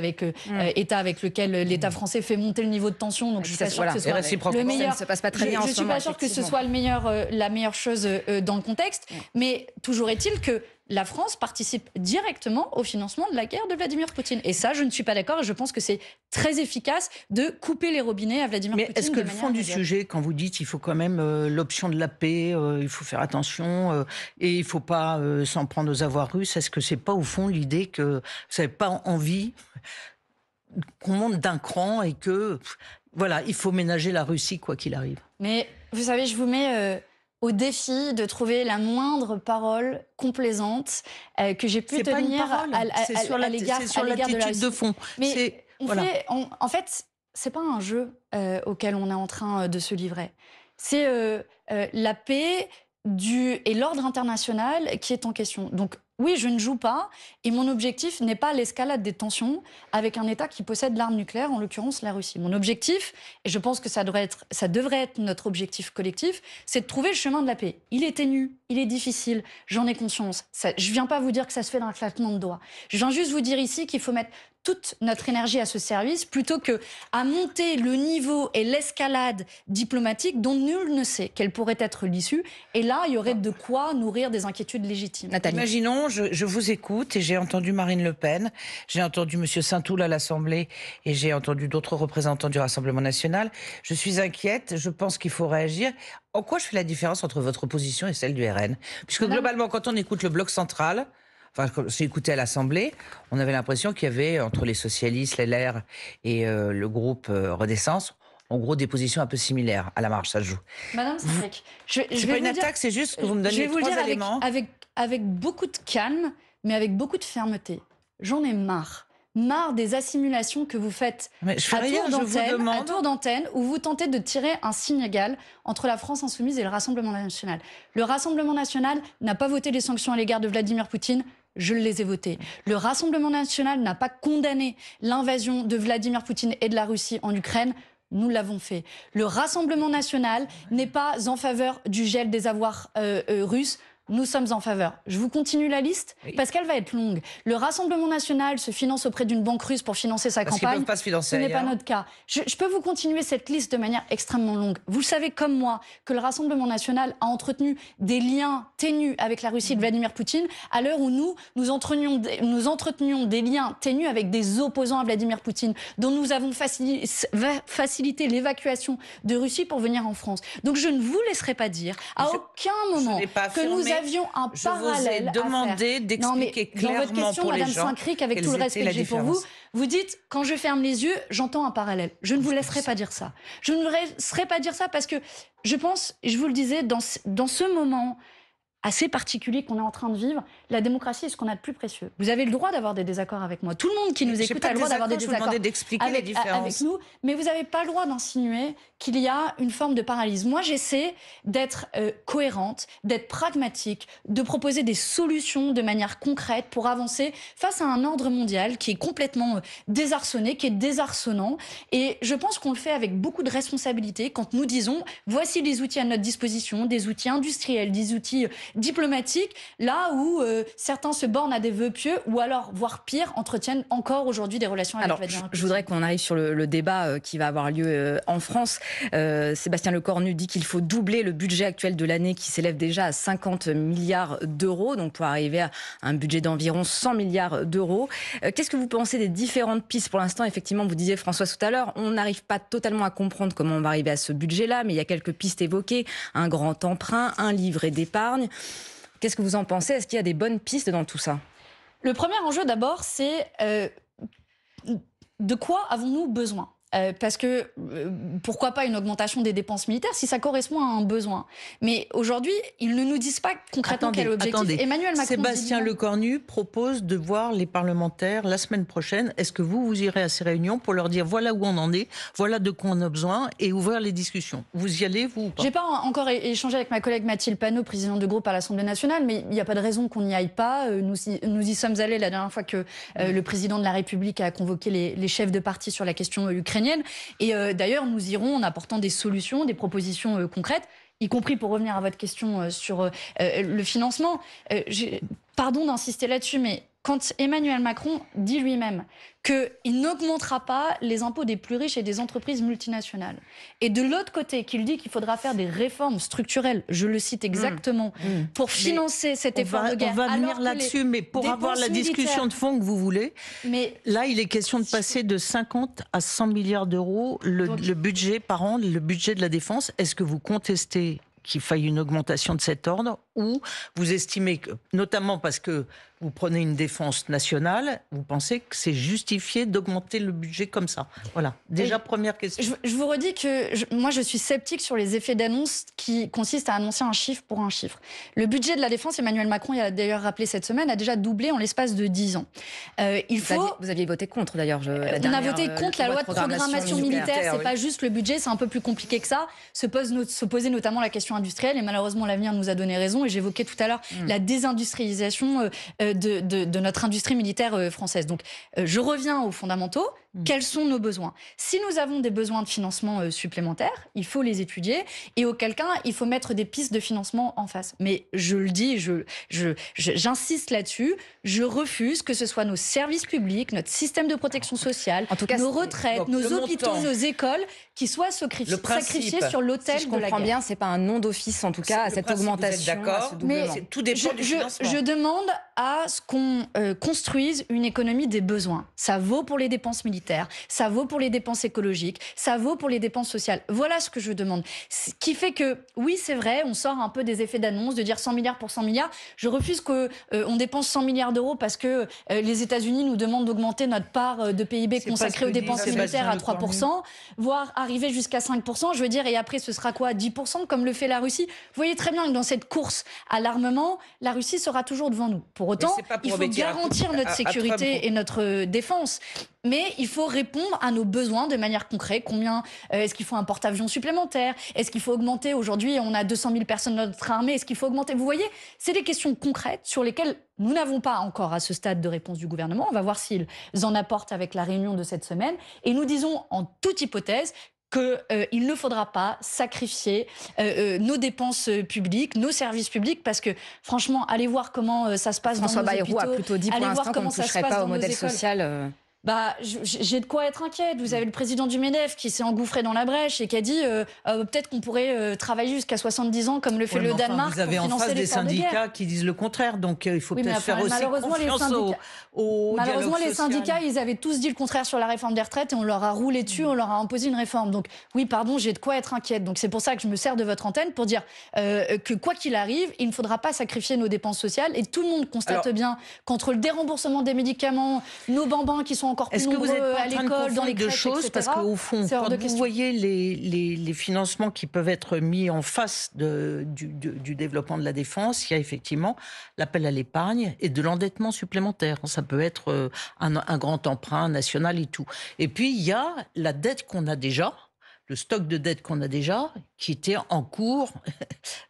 État avec lequel l'État français fait monter le niveau de tension. Donc, je suis pas sûre que ce soit le meilleur. Ça ne se passe pas très bien en ce moment. Je suis pas sûre que ce soit la meilleure chose dans le contexte. Mais toujours est-il que la France participe directement au financement de la guerre de Vladimir Poutine. Et ça, je ne suis pas d'accord. Et je pense que c'est très efficace de couper les robinets à Vladimir Poutine. Mais est-ce que le fond du sujet, quand vous dites qu'il faut quand même l'option de la paix, il faut faire attention et il ne faut pas s'en prendre aux avoirs russes, est-ce que ce n'est pas au fond l'idée que vous n'avez pas envie qu'on monte d'un cran et que, voilà, il faut ménager la Russie quoi qu'il arrive? Mais vous savez, je vous mets... au défi de trouver la moindre parole complaisante que j'ai pu tenir à l'égard de la Russie. De fond. Mais en fait, c'est pas un jeu auquel on est en train de se livrer. C'est la paix et l'ordre international qui est en question. Donc, oui, je ne joue pas, et mon objectif n'est pas l'escalade des tensions avec un État qui possède l'arme nucléaire, en l'occurrence la Russie. Mon objectif, et je pense que ça devrait être notre objectif collectif, c'est de trouver le chemin de la paix. Il est ténu, il est difficile, j'en ai conscience. Je ne viens pas vous dire que ça se fait d'un claquement de doigts. Je viens juste vous dire ici qu'il faut mettre toute notre énergie à ce service plutôt qu'à monter le niveau et l'escalade diplomatique dont nul ne sait quelle pourrait être l'issue. Et là, il y aurait de quoi nourrir des inquiétudes légitimes. Nathalie. Imaginons, je vous écoute et j'ai entendu Marine Le Pen, j'ai entendu M. Saint-Toul à l'Assemblée et j'ai entendu d'autres représentants du Rassemblement national. Je suis inquiète, je pense qu'il faut réagir. En quoi je fais la différence entre votre position et celle du RN? Puisque globalement, quand on écoute le bloc central... Enfin, quand j'ai écouté à l'Assemblée, on avait l'impression qu'il y avait, entre les socialistes, les LR et le groupe Renaissance, en gros, des positions un peu similaires. À la marge, ça se joue. Madame Saint-Cric, c'est pas une attaque, c'est juste que vous me donnez trois éléments. Avec beaucoup de calme, mais avec beaucoup de fermeté. J'en ai marre. Marre des assimulations que vous faites à tour d'antenne, où vous tentez de tirer un signe égal entre la France insoumise et le Rassemblement national. Le Rassemblement national n'a pas voté les sanctions à l'égard de Vladimir Poutine. Je les ai votées. Le Rassemblement national n'a pas condamné l'invasion de Vladimir Poutine et de la Russie en Ukraine. Nous l'avons fait. Le Rassemblement national n'est pas en faveur du gel des avoirs russes. Nous sommes en faveur. Je vous continue la liste parce qu'elle va être longue. Le Rassemblement national se finance auprès d'une banque russe pour financer sa campagne. Qu'ils peuvent pas se financer. Ce n'est pas notre cas. Je peux vous continuer cette liste de manière extrêmement longue. Vous savez comme moi que le Rassemblement national a entretenu des liens ténus avec la Russie de Vladimir Poutine à l'heure où nous entretenions des liens ténus avec des opposants à Vladimir Poutine dont nous avons facilité l'évacuation de Russie pour venir en France. Donc je ne vous laisserai pas dire à aucun moment que nous avions un parallèle. Je vous ai demandé d'expliquer clairement dans votre question, pour les Madame gens Saint-Cric, avec tout le respect que j'ai pour vous, vous dites, quand je ferme les yeux, j'entends un parallèle. Je ne vous laisserai pas dire ça. Je ne vous laisserai pas dire ça parce que je pense, et je vous le disais, dans ce moment assez particulier qu'on est en train de vivre, la démocratie est ce qu'on a de plus précieux. Vous avez le droit d'avoir des désaccords avec moi. Tout le monde qui nous écoute a le droit d'avoir des désaccords avec nous, mais vous n'avez pas le droit d'insinuer qu'il y a une forme de paralysie. Moi, j'essaie d'être cohérente, d'être pragmatique, de proposer des solutions de manière concrète pour avancer face à un ordre mondial qui est complètement désarçonné, qui est désarçonnant. Et je pense qu'on le fait avec beaucoup de responsabilité quand nous disons voici les outils à notre disposition, des outils industriels, des outils diplomatique, là où certains se bornent à des vœux pieux, ou alors, voire pire, entretiennent encore aujourd'hui des relations avec Vladimir Poutine. Je voudrais qu'on arrive sur le débat qui va avoir lieu en France. Sébastien Lecornu dit qu'il faut doubler le budget actuel de l'année qui s'élève déjà à 50 milliards d'euros, donc pour arriver à un budget d'environ 100 milliards d'euros. Qu'est-ce que vous pensez des différentes pistes? Pour l'instant, effectivement, vous disiez, François, tout à l'heure, on n'arrive pas totalement à comprendre comment on va arriver à ce budget-là, mais il y a quelques pistes évoquées, un grand emprunt, un livret d'épargne. Qu'est-ce que vous en pensez? Est-ce qu'il y a des bonnes pistes dans tout ça? Le premier enjeu, d'abord, c'est de quoi avons-nous besoin? Parce que pourquoi pas une augmentation des dépenses militaires si ça correspond à un besoin. Mais aujourd'hui, ils ne nous disent pas concrètement quel est l'objectif. Emmanuel Macron, Sébastien Lecornu propose de voir les parlementaires la semaine prochaine. Est-ce que vous irez à ces réunions pour leur dire voilà où on en est, voilà de quoi on a besoin et ouvrir les discussions? Vous y allez, vous, ou pas? J'ai pas encore échangé avec ma collègue Mathilde Panot, présidente de groupe à l'Assemblée nationale, mais il n'y a pas de raison qu'on n'y aille pas. Nous y sommes allés la dernière fois que le président de la République a convoqué les chefs de parti sur la question ukrainienne. Et d'ailleurs, nous irons en apportant des solutions, des propositions concrètes, y compris pour revenir à votre question sur le financement. Pardon d'insister là-dessus, mais quand Emmanuel Macron dit lui-même qu'il n'augmentera pas les impôts des plus riches et des entreprises multinationales, et de l'autre côté qu'il dit qu'il faudra faire des réformes structurelles, je le cite exactement, pour financer cet effort de guerre. On va venir là-dessus, mais pour avoir la discussion de fond que vous voulez, là il est question de passer de 50 à 100 milliards d'euros le budget par an, le budget de la défense. Est-ce que vous contestez qu'il faille une augmentation de cet ordre, ou vous estimez que, notamment parce que vous prenez une défense nationale, vous pensez que c'est justifié d'augmenter le budget comme ça? Voilà, déjà première question. Je vous redis que moi je suis sceptique sur les effets d'annonce qui consistent à annoncer un chiffre pour un chiffre. Le budget de la défense, Emmanuel Macron il a d'ailleurs rappelé cette semaine, a déjà doublé en l'espace de 10 ans. Vous aviez voté contre d'ailleurs. On a voté contre la loi de programmation militaire, c'est pas juste le budget, c'est un peu plus compliqué que ça. Se posait notamment la question industrielle, et malheureusement l'avenir nous a donné raison, et j'évoquais tout à l'heure la désindustrialisation de notre industrie militaire française. Donc, je reviens aux fondamentaux. Quels sont nos besoins? Si nous avons des besoins de financement supplémentaires, il faut les étudier, et auquel cas, il faut mettre des pistes de financement en face. Mais je le dis, j'insiste là-dessus, je refuse que ce soit nos services publics, notre système de protection sociale, en tout cas, nos retraites, nos hôpitaux, nos écoles, qui soient sacrifiés sur l'autel de la guerre. Si je comprends bien, c'est pas un nom d'office, en tout cas, à cette augmentation. D'accord, mais tout dépend du financement. Je demande à ce qu'on construise une économie des besoins. Ça vaut pour les dépenses militaires, ça vaut pour les dépenses écologiques, ça vaut pour les dépenses sociales. Voilà ce que je demande. Ce qui fait que, oui, c'est vrai, on sort un peu des effets d'annonce, de dire 100 milliards pour 100 milliards. Je refuse qu'on dépense 100 milliards d'euros parce que les États-Unis nous demandent d'augmenter notre part de PIB consacrée aux dépenses militaires à 3%, voire arriver jusqu'à 5%. Je veux dire, et après, ce sera quoi, 10%, comme le fait la Russie? Vous voyez très bien que dans cette course à l'armement, la Russie sera toujours devant nous. Pour autant, il faut garantir notre sécurité et notre défense. Mais il faut répondre à nos besoins de manière concrète. Combien est-ce qu'il faut un porte-avions supplémentaire? Est-ce qu'il faut augmenter? Aujourd'hui, on a 200 000 personnes dans notre armée. Est-ce qu'il faut augmenter? Vous voyez, c'est des questions concrètes sur lesquelles nous n'avons pas encore à ce stade de réponse du gouvernement. On va voir s'ils en apportent avec la réunion de cette semaine. Et nous disons en toute hypothèse qu'il ne faudra pas sacrifier nos dépenses publiques, nos services publics, parce que franchement, allez voir comment ça se passe dans nos hôpitaux. François Bayrou a plutôt dit pour l'instant qu'on ne toucherait pas au modèle social. J'ai de quoi être inquiète. Vous avez le président du MEDEF qui s'est engouffré dans la brèche et qui a dit peut-être qu'on pourrait travailler jusqu'à 70 ans comme le fait le Danemark. Vous avez en face des syndicats qui disent le contraire, donc il faut peut-être faire aussi confiance au malheureusement, les syndicats, ils avaient tous dit le contraire sur la réforme des retraites et on leur a roulé dessus, on leur a imposé une réforme. Donc oui, pardon, j'ai de quoi être inquiète. Donc c'est pour ça que je me sers de votre antenne pour dire que quoi qu'il arrive, il ne faudra pas sacrifier nos dépenses sociales. Et tout le monde constate bien qu'entre le déremboursement des médicaments, nos bambins qui sont encore plus nombreux à l'école, dans les crèches, etc. Parce qu'au fond, quand vous voyez les financements qui peuvent être mis en face du développement de la défense, il y a effectivement l'appel à l'épargne et de l'endettement supplémentaire. Ça peut être un grand emprunt national et tout. Et puis, il y a la dette qu'on a déjà, le stock de dette qu'on a déjà, qui était en cours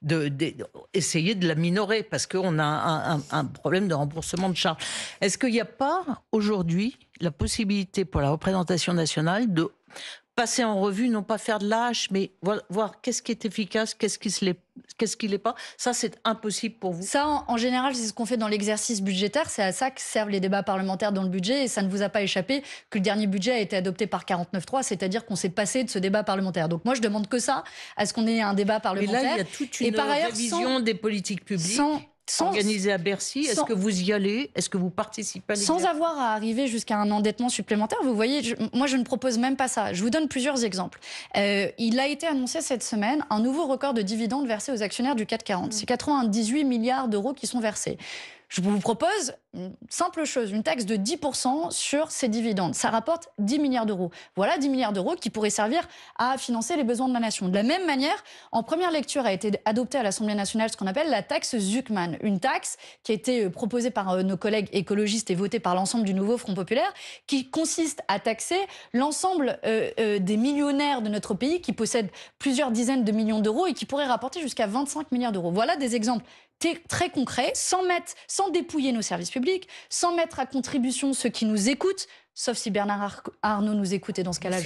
d'essayer de la minorer parce qu'on a un problème de remboursement de charges. Est-ce qu'il n'y a pas aujourd'hui la possibilité pour la représentation nationale de passer en revue, non pas faire de lâche, mais voir qu'est-ce qui est efficace, qu'est-ce qui l'est pas. Ça, c'est impossible pour vous. Ça, en général, c'est ce qu'on fait dans l'exercice budgétaire. C'est à ça que servent les débats parlementaires dans le budget. Et ça ne vous a pas échappé que le dernier budget a été adopté par 49.3, c'est-à-dire qu'on s'est passé de ce débat parlementaire. Donc moi, je demande que ça, à ce qu'on ait un débat parlementaire. Mais là, il y a toute une révision des politiques publiques. Organisé à Bercy, est-ce que vous y allez? Est-ce que vous participez à sans avoir à arriver jusqu'à un endettement supplémentaire? Vous voyez, moi je ne propose même pas ça. Je vous donne plusieurs exemples. Il a été annoncé cette semaine un nouveau record de dividendes versés aux actionnaires du CAC 40. C'est 98 milliards d'euros qui sont versés. Je vous propose une simple chose, une taxe de 10% sur ces dividendes. Ça rapporte 10 milliards d'euros. Voilà 10 milliards d'euros qui pourraient servir à financer les besoins de la nation. De la même manière, en première lecture a été adoptée à l'Assemblée nationale ce qu'on appelle la taxe Zuckman. Une taxe qui a été proposée par nos collègues écologistes et votée par l'ensemble du nouveau Front populaire, qui consiste à taxer l'ensemble des millionnaires de notre pays qui possèdent plusieurs dizaines de millions d'euros et qui pourraient rapporter jusqu'à 25 milliards d'euros. Voilà des exemples très concret, sans dépouiller nos services publics, sans mettre à contribution ceux qui nous écoutent, sauf si Bernard Arnault nous écoutait dans ce cas-là,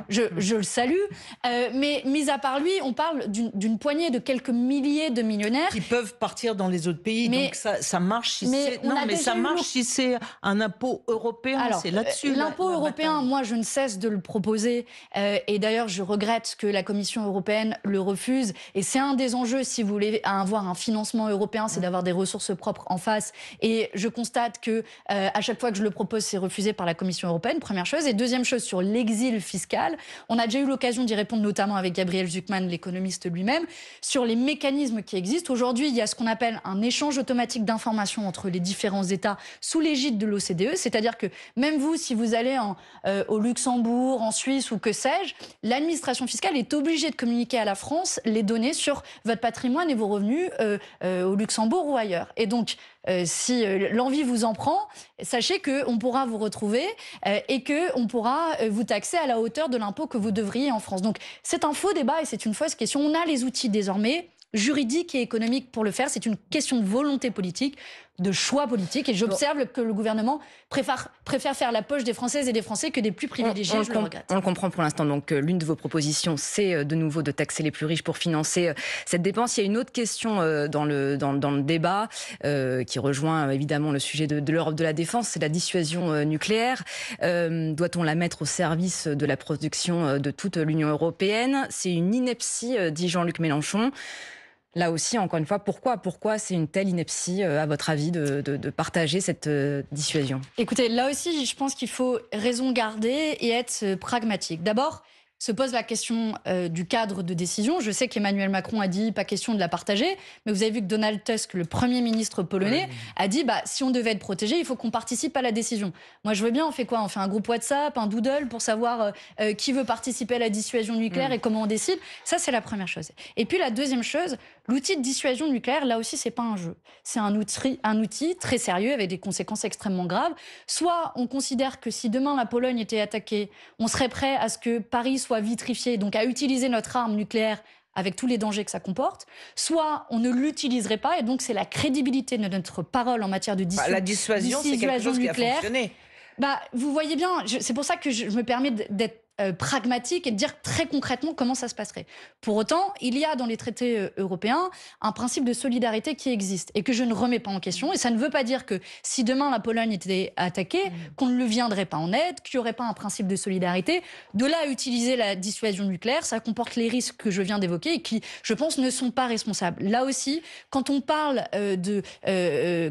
je le salue. Mais mis à part lui, on parle d'une poignée de quelques milliers de millionnaires. Qui peuvent partir dans les autres pays, donc ça marche si c'est... Non, mais ça marche si c'est un impôt européen, c'est là-dessus. L'impôt européen, moi je ne cesse de le proposer, et d'ailleurs je regrette que la Commission européenne le refuse, et c'est un des enjeux, si vous voulez avoir un financement européen, c'est d'avoir des ressources propres en face, et je constate que à chaque fois que je le propose, c'est refusé par la Commission européenne, première chose. Et deuxième chose, sur l'exil fiscal, on a déjà eu l'occasion d'y répondre, notamment avec Gabriel Zuckman, l'économiste lui-même, sur les mécanismes qui existent. Aujourd'hui, il y a ce qu'on appelle un échange automatique d'informations entre les différents États sous l'égide de l'OCDE, c'est-à-dire que même vous, si vous allez au Luxembourg, en Suisse ou que sais-je, l'administration fiscale est obligée de communiquer à la France les données sur votre patrimoine et vos revenus au Luxembourg ou ailleurs. Et donc, si l'envie vous en prend, sachez qu'on pourra vous retrouver et qu'on pourra vous taxer à la hauteur de l'impôt que vous devriez en France. Donc c'est un faux débat et c'est une fausse question. On a les outils désormais juridiques et économiques pour le faire. C'est une question de volonté politique, de choix politique. Et j'observe que le gouvernement préfère faire la poche des Françaises et des Français que des plus privilégiés. Je le regrette. On le comprend pour l'instant. Donc l'une de vos propositions, c'est de nouveau de taxer les plus riches pour financer cette dépense. Il y a une autre question dans le débat qui rejoint évidemment le sujet de l'Europe de la défense, c'est la dissuasion nucléaire. Doit-on la mettre au service de la production de toute l'Union européenne? C'est une ineptie, dit Jean-Luc Mélenchon. Là aussi, encore une fois, pourquoi c'est une telle ineptie, à votre avis, de partager cette dissuasion? Écoutez, là aussi, je pense qu'il faut raison garder et être pragmatique. D'abord, se pose la question du cadre de décision. Je sais qu'Emmanuel Macron a dit pas question de la partager, mais vous avez vu que Donald Tusk, le Premier ministre polonais, a dit si on devait être protégé, il faut qu'on participe à la décision. Moi, je veux bien, on fait quoi? On fait un groupe WhatsApp, un doodle pour savoir qui veut participer à la dissuasion nucléaire et comment on décide. Ça, c'est la première chose. Et puis la deuxième chose, l'outil de dissuasion nucléaire, là aussi, c'est pas un jeu. C'est un outil très sérieux avec des conséquences extrêmement graves. Soit on considère que si demain la Pologne était attaquée, on serait prêt à ce que Paris soit vitrifié, donc à utiliser notre arme nucléaire avec tous les dangers que ça comporte, soit on ne l'utiliserait pas, et donc c'est la crédibilité de notre parole en matière de dissuasion nucléaire. La dissuasion, c'est quelque chose qui a fonctionné. Vous voyez bien, c'est pour ça que je me permets d'être pragmatique et de dire très concrètement comment ça se passerait. Pour autant, il y a dans les traités européens un principe de solidarité qui existe et que je ne remets pas en question. Et ça ne veut pas dire que si demain la Pologne était attaquée, qu'on ne lui viendrait pas en aide, qu'il n'y aurait pas un principe de solidarité. De là à utiliser la dissuasion nucléaire, ça comporte les risques que je viens d'évoquer et qui, je pense, ne sont pas responsables. Là aussi, quand on parle de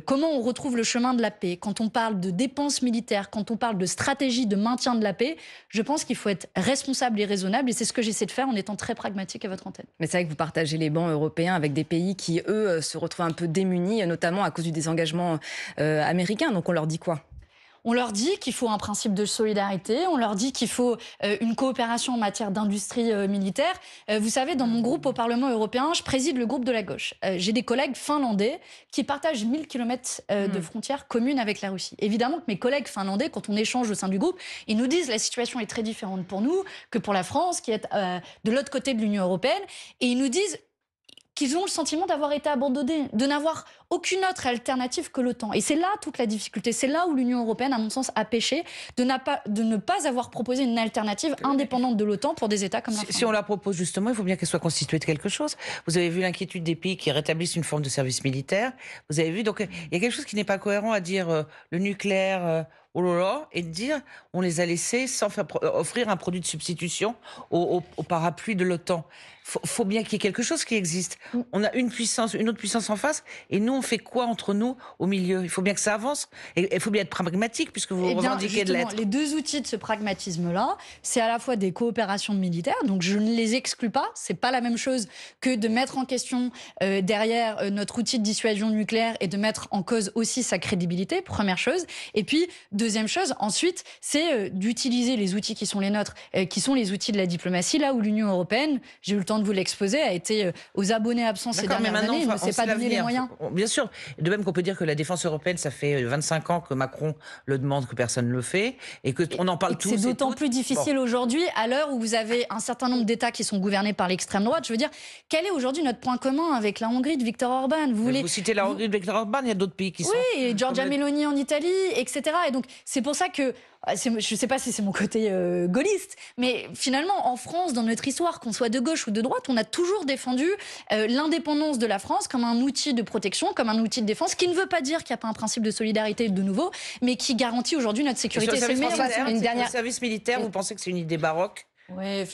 comment on retrouve le chemin de la paix, quand on parle de dépenses militaires, quand on parle de stratégie de maintien de la paix, je pense qu'il faut être responsable et raisonnable, et c'est ce que j'essaie de faire en étant très pragmatique à votre antenne. Mais c'est vrai que vous partagez les bancs européens avec des pays qui, eux, se retrouvent un peu démunis, notamment à cause du désengagement américain. Donc on leur dit quoi ? On leur dit qu'il faut un principe de solidarité, on leur dit qu'il faut une coopération en matière d'industrie militaire. Vous savez, dans mon groupe au Parlement européen, je préside le groupe de la gauche. J'ai des collègues finlandais qui partagent 1000 km de frontières communes avec la Russie. Évidemment que mes collègues finlandais, quand on échange au sein du groupe, ils nous disent que la situation est très différente pour nous que pour la France, qui est de l'autre côté de l'Union européenne. Et ils nous disent qu'ils ont le sentiment d'avoir été abandonnés, de n'avoir aucune autre alternative que l'OTAN. Et c'est là toute la difficulté. C'est là où l'Union européenne, à mon sens, a péché de ne pas avoir proposé une alternative indépendante de l'OTAN pour des États comme la France. Si on la propose justement, il faut bien qu'elle soit constituée de quelque chose. Vous avez vu l'inquiétude des pays qui rétablissent une forme de service militaire. Vous avez vu, donc il y a quelque chose qui n'est pas cohérent à dire le nucléaire... oh là là, et de dire on les a laissés sans offrir un produit de substitution au parapluie de l'OTAN. Faut bien qu'il y ait quelque chose qui existe. On a une autre puissance en face, et nous on fait quoi entre nous au milieu? Il faut bien que ça avance, et il faut bien être pragmatique puisque vous revendiquez de l'être. Les deux outils de ce pragmatisme-là, c'est à la fois des coopérations militaires, donc je ne les exclus pas. C'est pas la même chose que de mettre en question derrière notre outil de dissuasion nucléaire et de mettre en cause aussi sa crédibilité. Première chose. Et puis deuxième chose, ensuite, c'est d'utiliser les outils qui sont les nôtres, qui sont les outils de la diplomatie, là où l'Union européenne, j'ai eu le temps de vous l'exposer, a été aux abonnés absents ces dernières années, il ne s'est pas donné les moyens. Bien sûr. De même qu'on peut dire que la défense européenne, ça fait 25 ans que Macron le demande, que personne ne le fait, et qu'on en parle tous. C'est d'autant plus difficile aujourd'hui, à l'heure où vous avez un certain nombre d'États qui sont gouvernés par l'extrême droite. Je veux dire, quel est aujourd'hui notre point commun avec la Hongrie de Viktor Orban? Vous citez la Hongrie de Viktor Orban, il y a d'autres pays qui sont... Oui, et Giorgia Meloni en Italie, etc. Et donc, c'est pour ça que je ne sais pas si c'est mon côté gaulliste, mais finalement, en France, dans notre histoire, qu'on soit de gauche ou de droite, on a toujours défendu l'indépendance de la France comme un outil de protection, comme un outil de défense, qui ne veut pas dire qu'il n'y a pas un principe de solidarité de nouveau, mais qui garantit aujourd'hui notre sécurité. C'est le service militaire, vous pensez que c'est une idée baroque? Oui,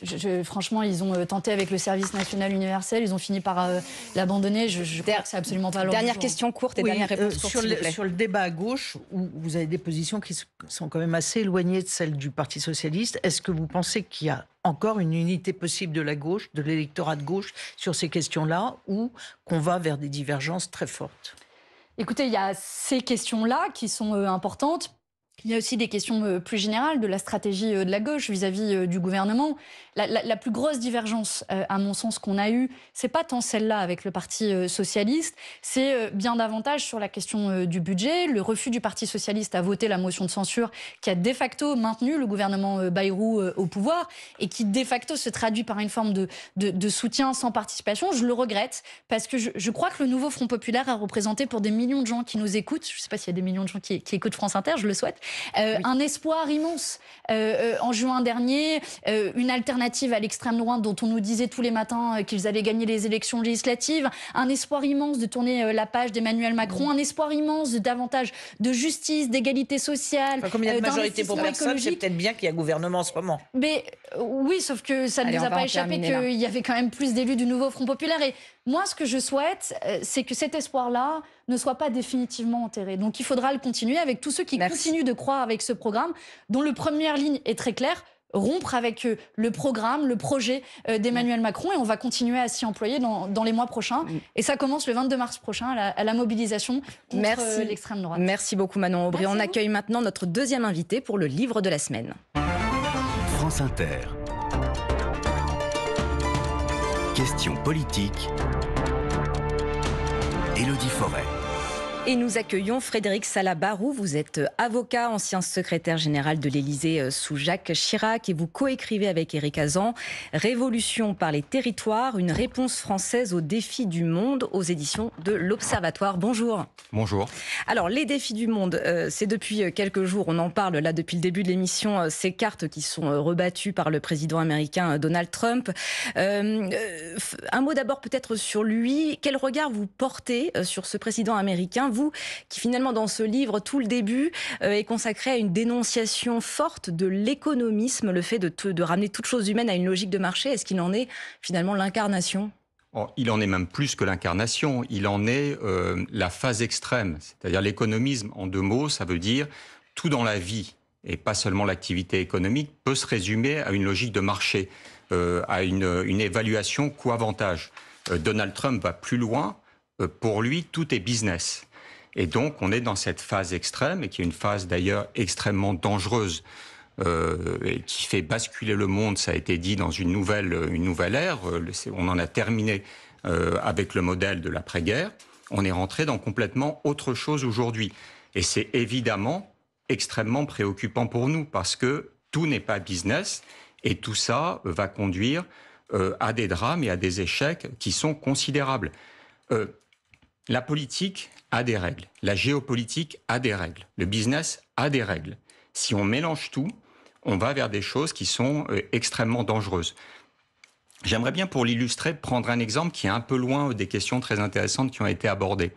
franchement, ils ont tenté avec le service national universel, ils ont fini par l'abandonner. Je crois que c'est absolument pas leur Dernière question courte et dernière réponse courte, sur le débat à gauche, où vous avez des positions qui sont quand même assez éloignées de celles du Parti socialiste, est-ce que vous pensez qu'il y a encore une unité possible de la gauche, de l'électorat de gauche, sur ces questions-là, ou qu'on va vers des divergences très fortes? Écoutez, il y a ces questions-là qui sont importantes. Il y a aussi des questions plus générales de la stratégie de la gauche vis-à-vis du gouvernement. La plus grosse divergence, à mon sens, qu'on a eue, c'est pas tant celle-là avec le Parti socialiste, c'est bien davantage sur la question du budget. Le refus du Parti socialiste à voter la motion de censure qui a de facto maintenu le gouvernement Bayrou au pouvoir et qui de facto se traduit par une forme de soutien sans participation. Je le regrette parce que je crois que le nouveau Front populaire a représenté pour des millions de gens qui nous écoutent, je ne sais pas s'il y a des millions de gens qui écoutent France Inter, je le souhaite, un espoir immense. En juin dernier, une alternative à l'extrême droite dont on nous disait tous les matins qu'ils allaient gagner les élections législatives, un espoir immense de tourner la page d'Emmanuel Macron, un espoir immense de davantage de justice, d'égalité sociale. Enfin, comme il y a une majorité pour personne, c'est peut-être bien qu'il y a un gouvernement en ce moment. Mais oui, sauf que ça ne nous a pas échappé qu'il y avait quand même plus d'élus du nouveau Front populaire. Et moi, ce que je souhaite, c'est que cet espoir-là ne soit pas définitivement enterré. Donc il faudra le continuer avec tous ceux qui continuent de croire avec ce programme, dont le première ligne est très claire, rompre avec le programme, le projet d'Emmanuel Macron, et on va continuer à s'y employer dans les mois prochains. Et ça commence le 22 mars prochain à la mobilisation contre l'extrême droite. Merci beaucoup Manon Aubry. On accueille maintenant notre deuxième invité pour le livre de la semaine. France Inter. Question politique. Élodie Forêt. Et nous accueillons Frédéric Salabarou. Vous êtes avocat, ancien secrétaire général de l'Élysée sous Jacques Chirac, et vous coécrivez avec Éric Hazan Révolution par les territoires, une réponse française aux défis du monde, aux éditions de l'Observatoire. Bonjour. Bonjour. Alors, les défis du monde, c'est depuis quelques jours, on en parle là depuis le début de l'émission, ces cartes qui sont rebattues par le président américain Donald Trump. Un mot d'abord peut-être sur lui. Quel regard vous portez sur ce président américain, vous qui finalement dans ce livre, tout le début est consacré à une dénonciation forte de l'économisme, le fait de ramener toute chose humaine à une logique de marché? Est-ce qu'il en est finalement l'incarnation? Il en est même plus que l'incarnation, il en est la phase extrême. C'est-à-dire l'économisme, en deux mots, ça veut dire tout dans la vie, et pas seulement l'activité économique, peut se résumer à une logique de marché, à une évaluation coût-avantage. Donald Trump va plus loin, pour lui, tout est business. Et donc, on est dans cette phase extrême, et qui est une phase d'ailleurs extrêmement dangereuse, et qui fait basculer le monde, ça a été dit, dans une nouvelle ère. On en a terminé avec le modèle de l'après-guerre. On est rentré dans complètement autre chose aujourd'hui. Et c'est évidemment extrêmement préoccupant pour nous, parce que tout n'est pas business, et tout ça va conduire à des drames et à des échecs qui sont considérables. la politique a des règles, la géopolitique a des règles, le business a des règles. Si on mélange tout, on va vers des choses qui sont extrêmement dangereuses. J'aimerais bien, pour l'illustrer, prendre un exemple qui est un peu loin des questions très intéressantes qui ont été abordées.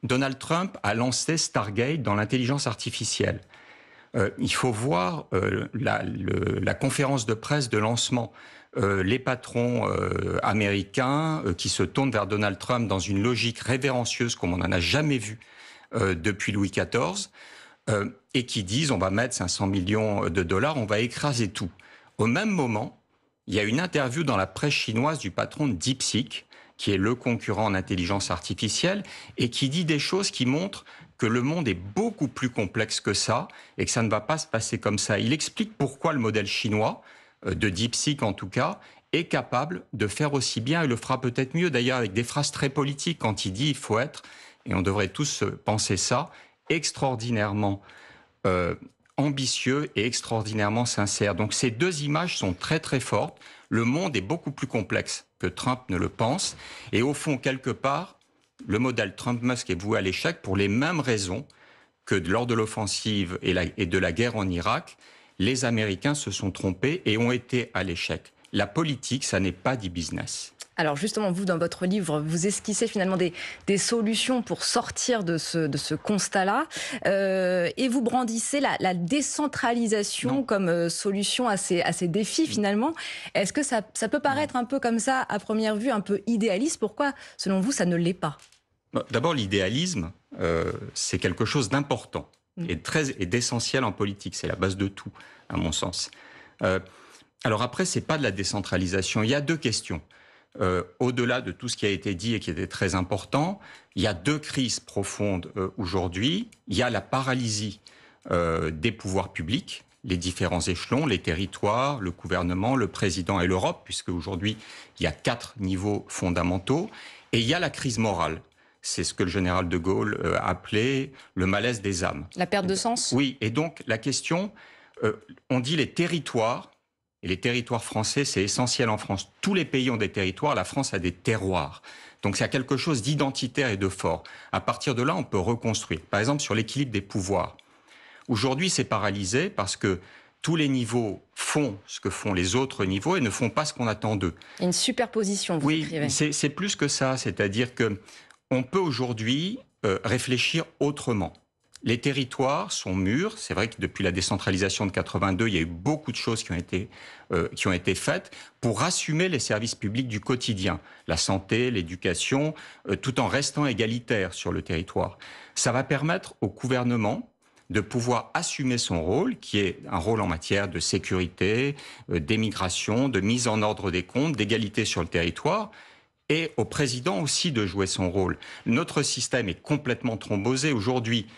Donald Trump a lancé Stargate dans l'intelligence artificielle. Il faut voir la conférence de presse de lancement. Les patrons américains qui se tournent vers Donald Trump dans une logique révérencieuse comme on n'en a jamais vu depuis Louis XIV, et qui disent on va mettre 500 millions de dollars, on va écraser tout. Au même moment, il y a une interview dans la presse chinoise du patron de DeepSeek, qui est le concurrent en intelligence artificielle, et qui dit des choses qui montrent que le monde est beaucoup plus complexe que ça, et que ça ne va pas se passer comme ça. Il explique pourquoi le modèle chinois, de DeepSeek en tout cas, est capable de faire aussi bien, et le fera peut-être mieux d'ailleurs avec des phrases très politiques quand il dit il faut être, et on devrait tous penser ça, extraordinairement ambitieux et extraordinairement sincère. Donc ces deux images sont très très fortes. Le monde est beaucoup plus complexe que Trump ne le pense. Et au fond, quelque part, le modèle Trump-Musk est voué à l'échec pour les mêmes raisons que lors de l'offensive et de la guerre en Irak. Les Américains se sont trompés et ont été à l'échec. La politique, ça n'est pas du business. Alors justement, vous, dans votre livre, vous esquissez finalement des solutions pour sortir de ce constat-là. Et vous brandissez la décentralisation comme solution à ces défis finalement. Est-ce que ça peut paraître un peu comme ça, à première vue, un peu idéaliste? Pourquoi, selon vous, ça ne l'est pas? D'abord, l'idéalisme, c'est quelque chose d'important et d'essentiel en politique. C'est la base de tout, à mon sens. Alors après, c'est pas de la décentralisation. Il y a deux questions. Au-delà de tout ce qui a été dit et qui était très important, il y a deux crises profondes aujourd'hui. Il y a la paralysie des pouvoirs publics, les différents échelons, les territoires, le gouvernement, le président et l'Europe, puisque aujourd'hui, il y a 4 niveaux fondamentaux. Et il y a la crise morale. C'est ce que le général de Gaulle appelait le malaise des âmes. La perte de sens? Oui, et donc la question, on dit les territoires. Et les territoires français, c'est essentiel en France. Tous les pays ont des territoires, la France a des terroirs. Donc c'est quelque chose d'identitaire et de fort. À partir de là, on peut reconstruire. Par exemple, sur l'équilibre des pouvoirs. Aujourd'hui, c'est paralysé parce que tous les niveaux font ce que font les autres niveaux et ne font pas ce qu'on attend d'eux. Il y a une superposition, vous écrivez. Oui, c'est plus que ça. C'est-à-dire qu'on peut aujourd'hui réfléchir autrement. Les territoires sont mûrs. C'est vrai que depuis la décentralisation de 82, il y a eu beaucoup de choses qui ont été faites pour assumer les services publics du quotidien, la santé, l'éducation, tout en restant égalitaire sur le territoire. Ça va permettre au gouvernement de pouvoir assumer son rôle, qui est un rôle en matière de sécurité, d'émigration, de mise en ordre des comptes, d'égalité sur le territoire, et au président aussi de jouer son rôle. Notre système est complètement thrombosé. Aujourd'hui,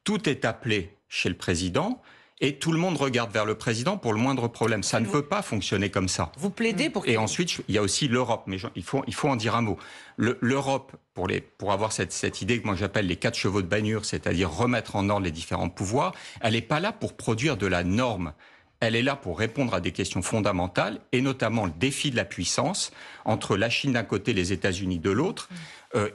tout est appelé chez le président et tout le monde regarde vers le président pour le moindre problème. Ça ne peut pas fonctionner comme ça. Vous plaidez pour... Et ensuite, il y a aussi l'Europe, mais il faut en dire un mot. L'Europe, pour avoir cette idée que moi j'appelle les 4 chevaux de Banure, c'est-à-dire remettre en ordre les différents pouvoirs, elle n'est pas là pour produire de la norme. Elle est là pour répondre à des questions fondamentales, et notamment le défi de la puissance entre la Chine d'un côté, les États-Unis de l'autre,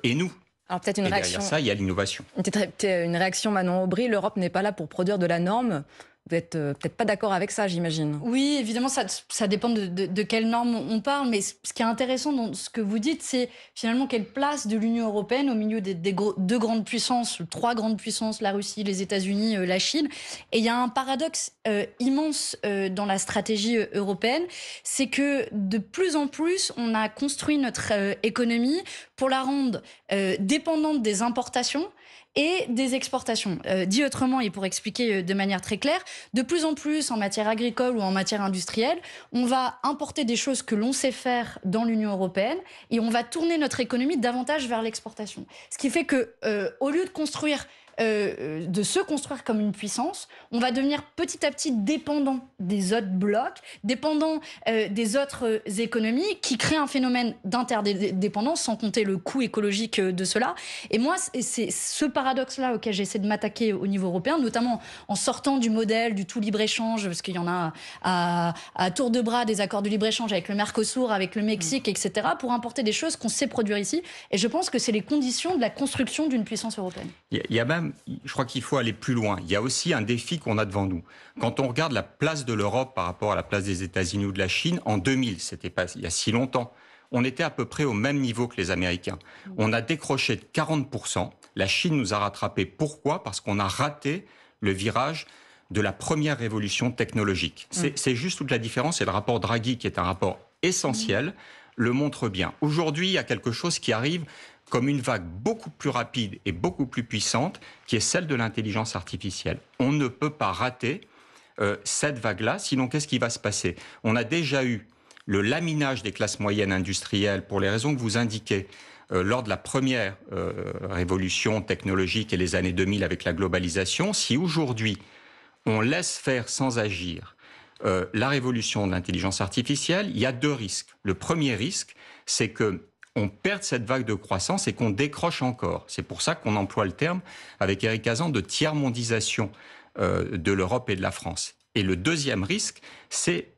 et nous. Alors peut-être une réaction. Derrière ça, il y a l'innovation. Peut-être une réaction, Manon Aubry. L'Europe n'est pas là pour produire de la norme. Vous n'êtes peut-être pas d'accord avec ça, j'imagine. Oui, évidemment, ça dépend de quelle norme on parle. Mais ce qui est intéressant dans ce que vous dites, c'est finalement quelle place de l'Union européenne au milieu des deux grandes puissances, 3 grandes puissances, la Russie, les États-Unis, la Chine. Et il y a un paradoxe immense dans la stratégie européenne, c'est que de plus en plus, on a construit notre économie pour la rendre dépendante des importations et des exportations. Dit autrement, et pour expliquer de manière très claire, de plus en plus en matière agricole ou en matière industrielle, on va importer des choses que l'on sait faire dans l'Union européenne et on va tourner notre économie davantage vers l'exportation. Ce qui fait que, au lieu de construire de se construire comme une puissance, on va devenir petit à petit dépendant des autres blocs, dépendant des autres économies, qui créent un phénomène d'interdépendance, sans compter le coût écologique de cela. Et moi, c'est ce paradoxe-là auquel j'essaie de m'attaquer au niveau européen, notamment en sortant du modèle du tout libre-échange, parce qu'il y en a à tour de bras des accords de libre-échange avec le Mercosur, avec le Mexique, etc., pour importer des choses qu'on sait produire ici. Et je pense que c'est les conditions de la construction d'une puissance européenne. Il y a même, je crois qu'il faut aller plus loin. Il y a aussi un défi qu'on a devant nous. Quand on regarde la place de l'Europe par rapport à la place des États-Unis ou de la Chine, en 2000, c'était pas il y a si longtemps, on était à peu près au même niveau que les Américains. On a décroché de 40%. La Chine nous a rattrapés. Pourquoi ? Parce qu'on a raté le virage de la première révolution technologique. C'est juste toute la différence. Et le rapport Draghi, qui est un rapport essentiel, le montre bien. Aujourd'hui, il y a quelque chose qui arrive comme une vague beaucoup plus rapide et beaucoup plus puissante, qui est celle de l'intelligence artificielle. On ne peut pas rater cette vague-là, sinon qu'est-ce qui va se passer ? On a déjà eu le laminage des classes moyennes industrielles, pour les raisons que vous indiquez, lors de la première révolution technologique et les années 2000 avec la globalisation. Si aujourd'hui, on laisse faire sans agir la révolution de l'intelligence artificielle, il y a deux risques. Le premier risque, c'est que on perd cette vague de croissance et qu'on décroche encore. C'est pour ça qu'on emploie le terme, avec Éric Hazan, de tiers-mondisation de l'Europe et de la France. Et le deuxième risque, c'est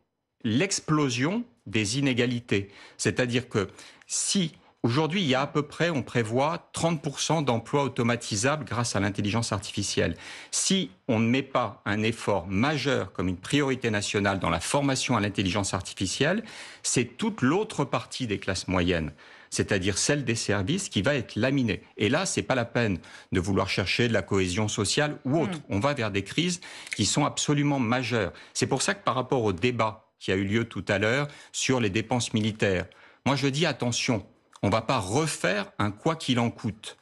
l'explosion des inégalités. C'est-à-dire que si aujourd'hui, il y a à peu près, on prévoit 30% d'emplois automatisables grâce à l'intelligence artificielle. Si on ne met pas un effort majeur comme une priorité nationale dans la formation à l'intelligence artificielle, c'est toute l'autre partie des classes moyennes, c'est-à-dire celle des services, qui va être laminée. Et là, c'est pas la peine de vouloir chercher de la cohésion sociale ou autre. On va vers des crises qui sont absolument majeures. C'est pour ça que par rapport au débat qui a eu lieu tout à l'heure sur les dépenses militaires, moi je dis attention, on ne va pas refaire un quoi qu'il en coûte.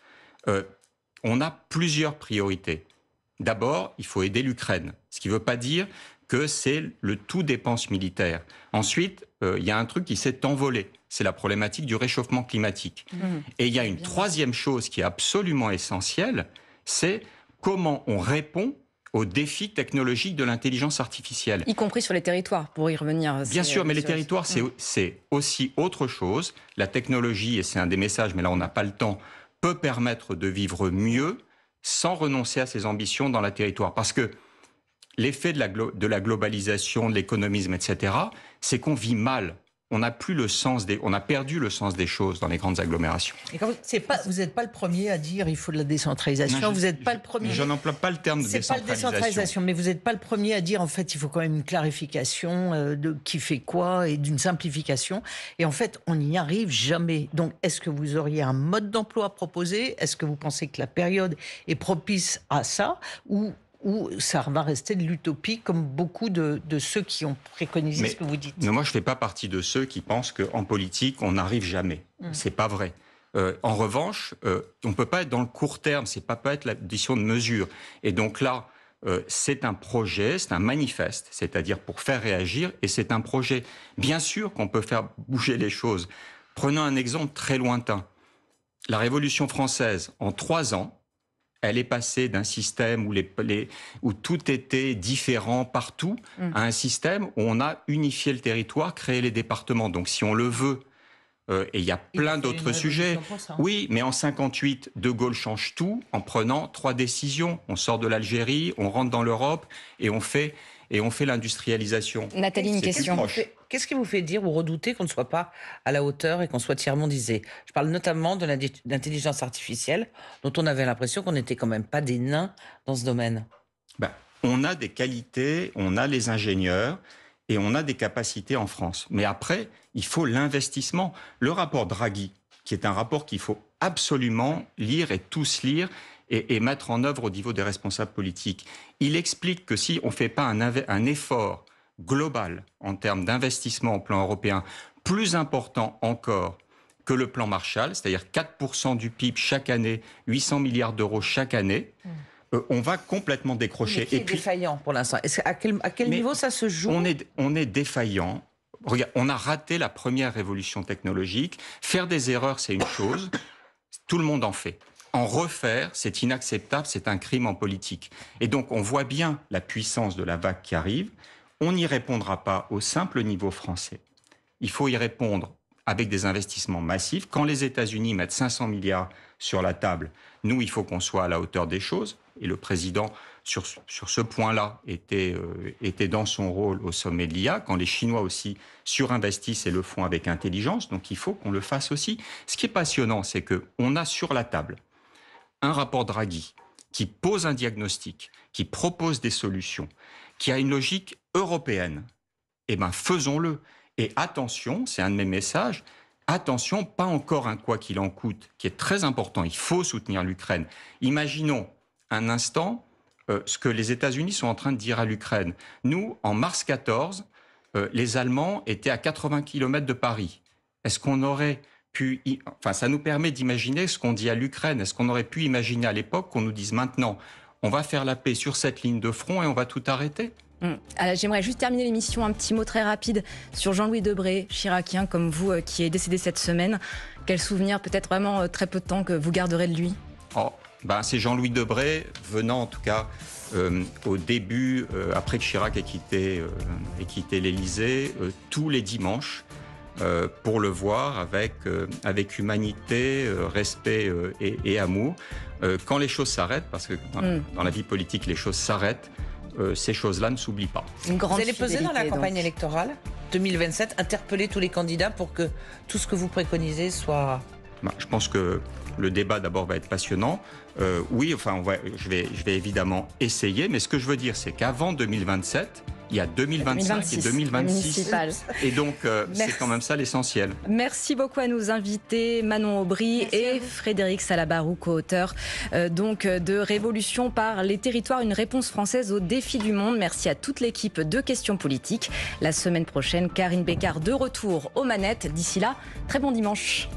On a plusieurs priorités. D'abord, il faut aider l'Ukraine, ce qui ne veut pas dire que c'est le tout dépense militaire. Ensuite, il y a un truc qui s'est envolé, c'est la problématique du réchauffement climatique. Et il y a une troisième chose qui est absolument essentielle, c'est comment on répond aux défis technologiques de l'intelligence artificielle. Y compris sur les territoires, pour y revenir. Bien sûr, mais les territoires, c'est aussi autre chose. La technologie, et c'est un des messages, mais là on n'a pas le temps, peut permettre de vivre mieux sans renoncer à ses ambitions dans le territoire. Parce que l'effet de la globalisation, de l'économisme, etc., c'est qu'on vit mal. On a perdu le sens des choses dans les grandes agglomérations. Et quand vous n'êtes pas le premier à dire il faut de la décentralisation. Non, vous n'êtes pas le premier. Je n'emploie pas le terme de décentralisation. C'est pas la décentralisation, mais vous n'êtes pas le premier à dire en fait il faut quand même une clarification de qui fait quoi et d'une simplification. Et en fait, on n'y arrive jamais. Donc, est-ce que vous auriez un mode d'emploi à proposer ? Est-ce que vous pensez que la période est propice à ça ou ça va rester de l'utopie, comme beaucoup de ceux qui ont préconisé ce que vous dites. Mais moi, je ne fais pas partie de ceux qui pensent qu'en politique, on n'arrive jamais. C'est pas vrai. En revanche, on ne peut pas être dans le court terme, c'est pas être l'addition de mesures. Et donc là, c'est un projet, c'est un manifeste, c'est-à-dire pour faire réagir, et c'est un projet. Bien sûr qu'on peut faire bouger les choses. Prenons un exemple très lointain. La Révolution française, en 3 ans, elle est passée d'un système où tout était différent partout à un système où on a unifié le territoire, créé les départements. Donc si on le veut, et il y a plein d'autres sujets. Oui, mais en 58, De Gaulle change tout en prenant 3 décisions. On sort de l'Algérie, on rentre dans l'Europe et on fait l'industrialisation. Nathalie, une question. Qu'est-ce qui vous fait dire ou redouter qu'on ne soit pas à la hauteur et qu'on soit tiers-mondisé ? Je parle notamment de l'intelligence artificielle, dont on avait l'impression qu'on n'était quand même pas des nains dans ce domaine. On a des qualités, on a les ingénieurs et on a des capacités en France. Mais après, il faut l'investissement. Le rapport Draghi, qui est un rapport qu'il faut absolument lire et tous lire, et mettre en œuvre au niveau des responsables politiques. Il explique que si on ne fait pas un effort global en termes d'investissement au plan européen, plus important encore que le plan Marshall, c'est-à-dire 4% du PIB chaque année, 800 milliards d'euros chaque année, on va complètement décrocher. Mais qui est défaillant pour l'instant ? À quel niveau ça se joue ? On est défaillant. Regarde, on a raté la première révolution technologique. Faire des erreurs, c'est une chose. Tout le monde en fait. En refaire, c'est inacceptable, c'est un crime en politique. Et donc, on voit bien la puissance de la vague qui arrive. On n'y répondra pas au simple niveau français. Il faut y répondre avec des investissements massifs. Quand les États-Unis mettent 500 milliards sur la table, nous, il faut qu'on soit à la hauteur des choses. Et le président, sur ce point-là, était dans son rôle au sommet de l'IA. Quand les Chinois aussi surinvestissent et le font avec intelligence, donc il faut qu'on le fasse aussi. Ce qui est passionnant, c'est qu'on a sur la table un rapport Draghi qui pose un diagnostic, qui propose des solutions, qui a une logique européenne. Eh bien, faisons-le. Et attention, c'est un de mes messages, attention, pas encore un quoi qu'il en coûte, qui est très important. Il faut soutenir l'Ukraine. Imaginons un instant ce que les États-Unis sont en train de dire à l'Ukraine. Nous, en mars 14, les Allemands étaient à 80 km de Paris. Est-ce qu'on aurait pu... Enfin, ça nous permet d'imaginer ce qu'on dit à l'Ukraine. Est-ce qu'on aurait pu imaginer à l'époque qu'on nous dise maintenant, on va faire la paix sur cette ligne de front et on va tout arrêter ? Alors, j'aimerais juste terminer l'émission, un petit mot très rapide sur Jean-Louis Debré, chiracien comme vous, qui est décédé cette semaine. Quel souvenir, peut-être vraiment très peu de temps, que vous garderez de lui ? C'est Jean-Louis Debré, venant en tout cas au début, après que Chirac ait quitté l'Élysée, tous les dimanches, pour le voir avec humanité, respect et amour. Quand les choses s'arrêtent, parce que dans la vie politique, les choses s'arrêtent, ces choses-là ne s'oublient pas. Vous allez peser dans la campagne électorale 2027, interpeller tous les candidats pour que tout ce que vous préconisez soit... Je pense que le débat d'abord va être passionnant. Oui, je vais évidemment essayer, mais ce que je veux dire, c'est qu'avant 2027, il y a 2025 et 2026. Et donc, c'est quand même ça l'essentiel. Merci beaucoup à nos invités, Manon Aubry et Frédéric Salabarou, co-auteur de Révolution par les territoires, une réponse française aux défis du monde. Merci à toute l'équipe de Questions Politiques. La semaine prochaine, Karine Bécard de retour aux manettes. D'ici là, très bon dimanche.